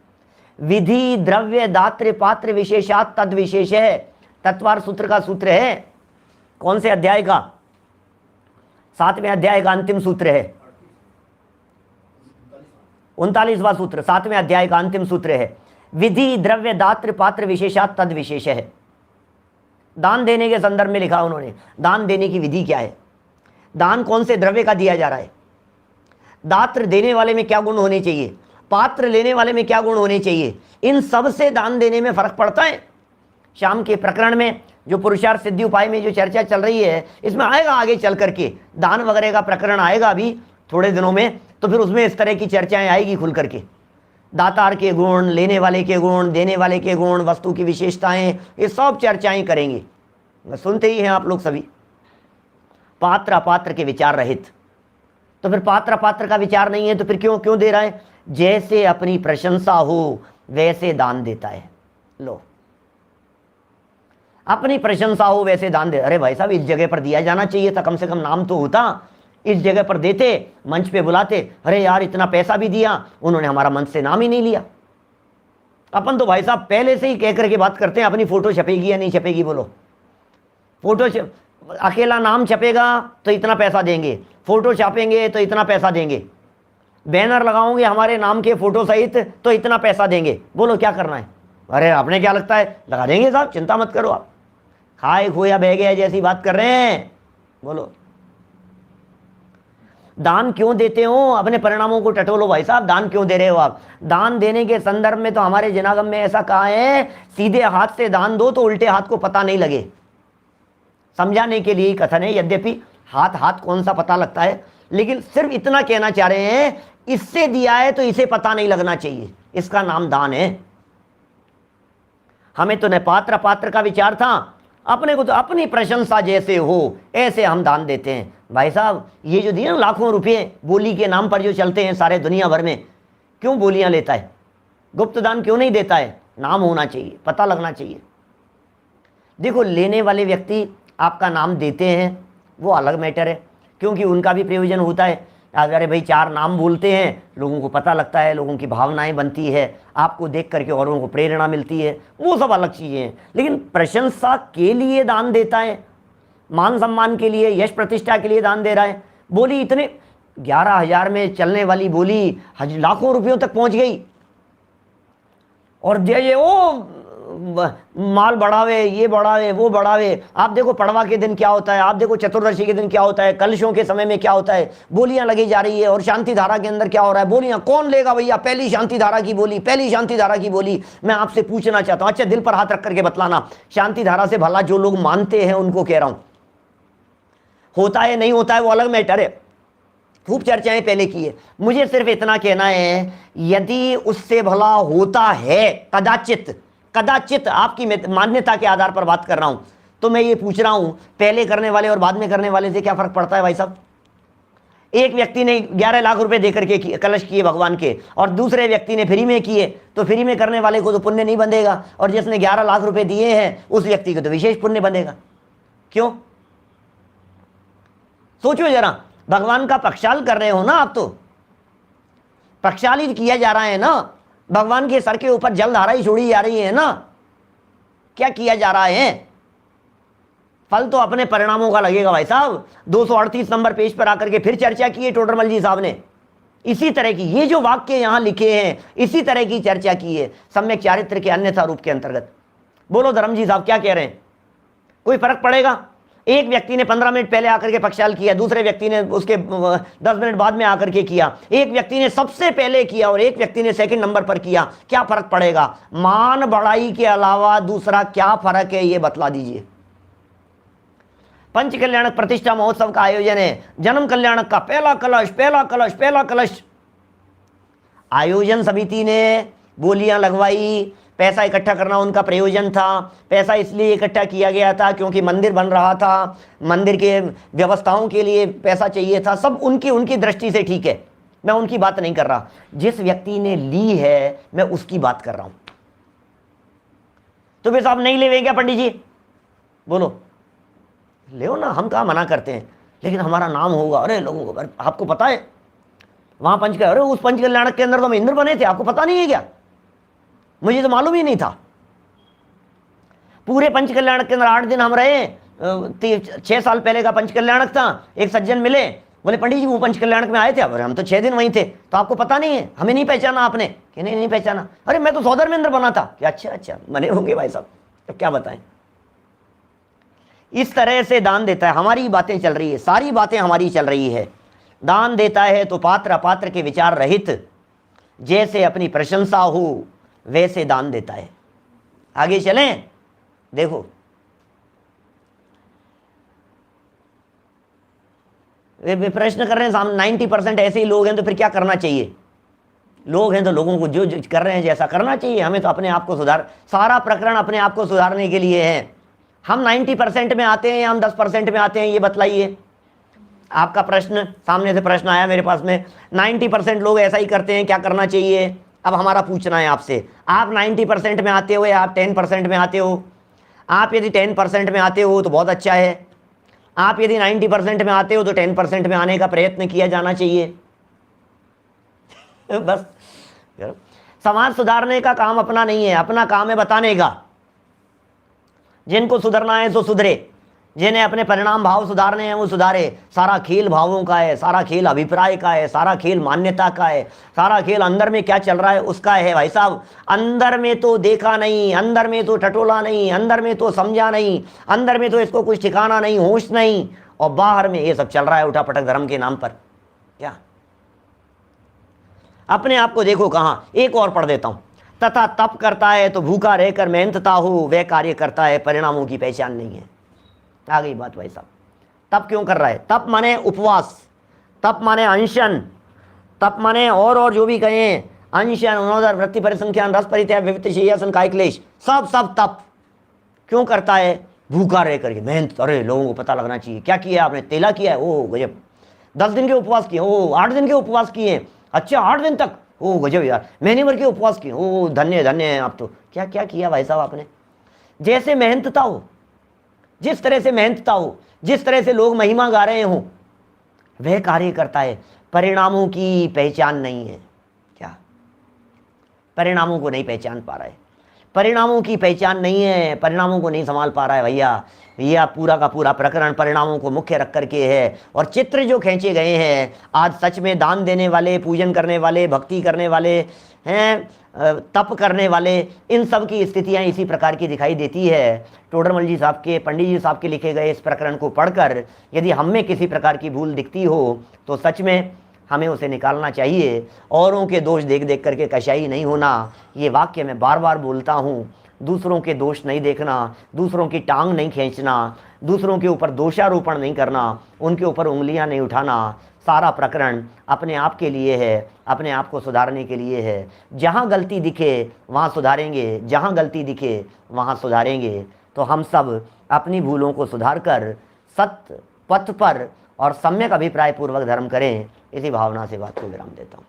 विधि द्रव्य दात्र पात्र विशेषात तद विशेष है, तत्वार सूत्र का सूत्र है। कौन से अध्याय का? 7वें अध्याय का अंतिम सूत्र है, 39वां सूत्र, 7वें अध्याय का अंतिम सूत्र है। विधि द्रव्य दात्र पात्र विशेषात तद विशेष है। दान देने के संदर्भ में लिखा उन्होंने, दान देने की विधि क्या है, दान कौन से द्रव्य का दिया जा रहा है, दात्र देने वाले में क्या गुण होने चाहिए, पात्र लेने वाले में क्या गुण होने चाहिए, इन सब से दान देने में फर्क पड़ता है। शाम के प्रकरण में जो पुरुषार्थ सिद्धि उपाय में जो चर्चा चल रही है, इसमें आएगा आगे चल करके दान वगैरह का प्रकरण आएगा अभी थोड़े दिनों में, तो फिर उसमें इस तरह की चर्चाएं आएगी खुल करके। दातार के गुण, लेने वाले के गुण, देने वाले के गुण, वस्तु की विशेषताएं, ये सब चर्चाएं करेंगे, सुनते ही हैं आप लोग सभी। पात्र अपात्र के विचार रहित, तो फिर पात्र अपात्र का विचार नहीं है तो फिर क्यों दे रहा है? जैसे अपनी प्रशंसा हो वैसे दान देता है। लो, अपनी प्रशंसा हो वैसे दान दे। अरे भाई साहब इस जगह पर दिया जाना चाहिए था, कम से कम नाम तो होता, इस जगह पर देते, मंच पे बुलाते। अरे यार इतना पैसा भी दिया, उन्होंने हमारा मंच से नाम ही नहीं लिया। अपन तो भाई साहब पहले से ही कह करके बात करते हैं अपनी फोटो छपेगी या नहीं छपेगी। बोलो फोटो अकेला नाम छपेगा तो इतना पैसा देंगे, फोटो छापेंगे तो इतना पैसा देंगे, बैनर लगाओगे हमारे नाम के फोटो सहित तो इतना पैसा देंगे। बोलो क्या करना है? अरे आपने क्या लगता है, लगा देंगे साहब, चिंता मत करो आप। खाए खोया बह गया जैसी बात कर रहे हैं। बोलो दान क्यों देते हो? अपने परिणामों को टटोलो भाई साहब, दान क्यों दे रहे हो आप? दान देने के संदर्भ में तो हमारे जनागम में ऐसा कहा है, सीधे हाथ से दान दो तो उल्टे हाथ को पता नहीं लगे। समझाने के लिए कथन है, यद्यपि हाथ हाथ कौन सा पता लगता है, लेकिन सिर्फ इतना कहना चाह रहे हैं, इससे दिया है तो इसे पता नहीं लगना चाहिए, इसका नाम दान है। हमें तो न पात्र पात्र का विचार था, अपने को तो अपनी प्रशंसा जैसे हो ऐसे हम दान देते हैं। भाई साहब ये जो दिए लाखों रुपए बोली के नाम पर जो चलते हैं सारे दुनिया भर में, क्यों बोलियां लेता है? गुप्त दान क्यों नहीं देता है? नाम होना चाहिए, पता लगना चाहिए। देखो लेने वाले व्यक्ति आपका नाम देते हैं वो अलग मैटर है, क्योंकि उनका भी प्रयोजन होता है। अरे भाई चार नाम बोलते हैं, लोगों को पता लगता है, लोगों की भावनाएं बनती है, आपको देख करके औरों को प्रेरणा मिलती है, वो सब अलग चीज़ें हैं। लेकिन प्रशंसा के लिए दान देता है, मान सम्मान के लिए, यश प्रतिष्ठा के लिए दान दे रहा है। बोली इतने 11,000 में चलने वाली बोली लाखों रुपयों तक पहुंच गई, और ये ओ माल बढ़ावे, ये बढ़ावे, वो बढ़ावे। आप देखो पड़वा के दिन क्या होता है, आप देखो चतुर्दशी के दिन क्या होता है, कलशों के समय में क्या होता है, बोलियां लगी जा रही है। और शांति धारा के अंदर क्या हो रहा है, बोलियां कौन लेगा भैया? पहली शांति धारा की बोली, पहली शांति धारा की बोली। मैं आपसे पूछना चाहता हूं, अच्छा दिल पर हाथ रख करके बतलाना, शांति धारा से भला जो लोग मानते हैं उनको कह रहा हूं, होता है नहीं होता है वो अलग मैटर है, खूब चर्चाएं पहले की है। मुझे सिर्फ इतना कहना है, यदि उससे भला होता है, कदाचित कदाचित आपकी मान्यता के आधार पर बात कर रहा हूं, तो मैं ये पूछ रहा हूं पहले करने वाले और बाद में करने वाले से क्या फर्क पड़ता है भाई साहब? एक व्यक्ति ने 11 लाख रुपए देकर के कलश किए भगवान के, और दूसरे व्यक्ति ने फ्री में किए, तो फ्री में करने वाले को तो पुण्य नहीं बंधेगा, और जिसने 11 लाख रुपए दिए हैं उस व्यक्ति को तो विशेष पुण्य बंधेगा। क्यों? सोचो जरा, भगवान का प्रक्षाल कर रहे हो ना आप, तो प्रक्षालित किया जा रहा है ना, भगवान के सर के ऊपर जलधारा ही छोड़ी जा रही है ना, क्या किया जा रहा है? फल तो अपने परिणामों का लगेगा भाई साहब। 238 नंबर पेज पर आकर के फिर चर्चा की है टोडरमल जी साहब ने, इसी तरह की, ये जो वाक्य यहां लिखे हैं इसी तरह की चर्चा की है, सम्यक चारित्र के अन्यथा रूप के अंतर्गत। बोलो धर्म जी साहब क्या कह रहे हैं? कोई फर्क पड़ेगा? एक व्यक्ति ने 15 मिनट पहले आकर के पक्षाल किया, दूसरे व्यक्ति ने उसके 10 मिनट बाद में आकर के किया, एक व्यक्ति ने सबसे पहले किया और एक व्यक्ति ने सेकंड नंबर पर किया, क्या फर्क पड़ेगा? मान बढ़ाई के अलावा दूसरा क्या फर्क है ये बतला दीजिए। पंच कल्याणक प्रतिष्ठा महोत्सव का आयोजन है, जन्म कल्याणक का पहला कलश, पहला कलश, पहला कलश। आयोजन समिति ने बोलियां लगवाई, पैसा इकट्ठा करना उनका प्रयोजन था। पैसा इसलिए इकट्ठा किया गया था क्योंकि मंदिर बन रहा था, मंदिर के व्यवस्थाओं के लिए पैसा चाहिए था। सब उनकी दृष्टि से ठीक है, मैं उनकी बात नहीं कर रहा। जिस व्यक्ति ने ली है मैं उसकी बात कर रहा हूं। तो फिर साहब नहीं लेवे क्या पंडित जी? बोलो ले ना, हम कहाँ मना करते हैं, लेकिन हमारा नाम होगा। अरे लोगों को, आपको पता है वहां अरे उस पंच कल्याणक के अंदर तो हम इंद्र बने थे, आपको पता नहीं है क्या? मुझे तो मालूम ही नहीं था। पूरे पंच कल्याणक के अंदर 8 दिन हम रहे, 6 साल पहले का पंच कल्याणक था। एक सज्जन मिले, बोले पंडित जी वो पंच कल्याणक में आए थे। अरे हम तो 6 दिन वहीं थे, तो आपको पता नहीं है? हमें नहीं पहचाना आपने? कि नहीं पहचाना। अरे मैं तो सौदर में इंद्र बना था। कि अच्छा बने होंगे भाई साहब, तो क्या बताएं। इस तरह से दान देता है। हमारी बातें चल रही है, सारी बातें हमारी चल रही है। दान देता है तो पात्र अपात्र के विचार रहित, जैसे अपनी प्रशंसा हो वैसे दान देता है। आगे चलें, देखो वे प्रश्न कर रहे हैं सामने 90% ऐसे ही लोग हैं, तो फिर क्या करना चाहिए? लोग हैं तो लोगों को जो कर रहे हैं जैसा करना चाहिए। हमें तो अपने आप को सारा प्रकरण अपने आप को सुधारने के लिए है। हम 90% में आते हैं या हम 10% में आते हैं, ये बतलाइए। आपका प्रश्न, सामने से प्रश्न आया मेरे पास में, 90% लोग ऐसा ही करते हैं, क्या करना चाहिए? अब हमारा पूछना है आपसे, आप 90% में आते हो या आप 10% में आते हो? आप यदि 10% में आते हो तो बहुत अच्छा है। आप यदि 90% में आते हो तो 10% में आने का प्रयत्न किया जाना चाहिए। बस समाज सुधारने का काम अपना नहीं है, अपना काम है बताने का। जिनको सुधरना है तो सुधरे, जिन्हें अपने परिणाम भाव सुधारने हैं वो सुधारे। सारा खेल भावों का है, सारा खेल अभिप्राय का है, सारा खेल मान्यता का है, सारा खेल अंदर में क्या चल रहा है उसका है भाई साहब। अंदर में तो देखा नहीं, अंदर में तो टटोला नहीं, अंदर में तो समझा नहीं, अंदर में तो इसको कुछ ठिकाना नहीं, होश नहीं, और बाहर में ये सब चल रहा है उठा पटक धर्म के नाम पर। क्या अपने आप को देखो कहां। एक और पढ़ देता हूं। तथा तप करता है तो भूखा रहकर मेहनतता हो, वह कार्य करता है परिणामों की पहचान नहीं है। आ गई बात भाई साहब। तप क्यों कर रहा है? तप माने उपवास, तप माने अनशन, तप माने और जो भी कहें, अनशन, उन्नोदर, वृत्ति परिसंख्यान, रस परित्याग, विविध शेयसन, काय क्लेश, सब तप क्यों करता है? भूखा रह करके मेहनत। अरे लोगों को पता लगना चाहिए क्या किया आपने, तेला किया है, ओ गजब। 10 दिन के उपवास किए, ओ 8 दिन के उपवास किए, अच्छा 8 दिन तक, ओ गजब यार। महीने भर के उपवास किए, ओ धन्य धन्य है आप तो। क्या क्या किया भाई साहब आपने? जैसे मेहनतता हो, जिस तरह से मेहनतता हो, जिस तरह से लोग महिमा गा रहे हो, वह कार्य करता है, परिणामों की पहचान नहीं है। क्या परिणामों को नहीं पहचान पा रहा है? परिणामों की पहचान नहीं है, परिणामों को नहीं संभाल पा रहा है भैया। यह पूरा का पूरा प्रकरण परिणामों को मुख्य रख करके है। और चित्र जो खींचे गए हैं आज, सच में दान देने वाले, पूजन करने वाले, भक्ति करने वाले हैं, तप करने वाले, इन सब की स्थितियां इसी प्रकार की दिखाई देती है। टोडरमल जी साहब के, पंडित जी साहब के लिखे गए इस प्रकरण को पढ़कर यदि हम में किसी प्रकार की भूल दिखती हो तो सच में हमें उसे निकालना चाहिए। औरों के दोष देख देख करके कशाई नहीं होना, ये वाक्य मैं बार बार बोलता हूँ। दूसरों के दोष नहीं देखना, दूसरों की टांग नहीं खींचना, दूसरों के ऊपर दोषारोपण नहीं करना, उनके ऊपर उंगलियां नहीं उठाना। सारा प्रकरण अपने आप के लिए है, अपने आप को सुधारने के लिए है। जहाँ गलती दिखे वहाँ सुधारेंगे, जहाँ गलती दिखे वहाँ सुधारेंगे। तो हम सब अपनी भूलों को सुधार कर सत्य पथ पर और सम्यक अभिप्राय पूर्वक धर्म करें। इसी भावना से बात को विराम देता हूँ।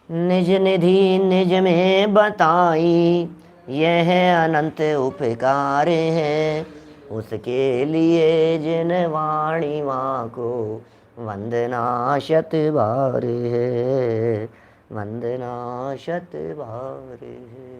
निज निधि निज में बताई, यह अनंत उपकार है, उसके लिए जिन वाणी माँ को वंदना शत बार है, वंदना शत बार है।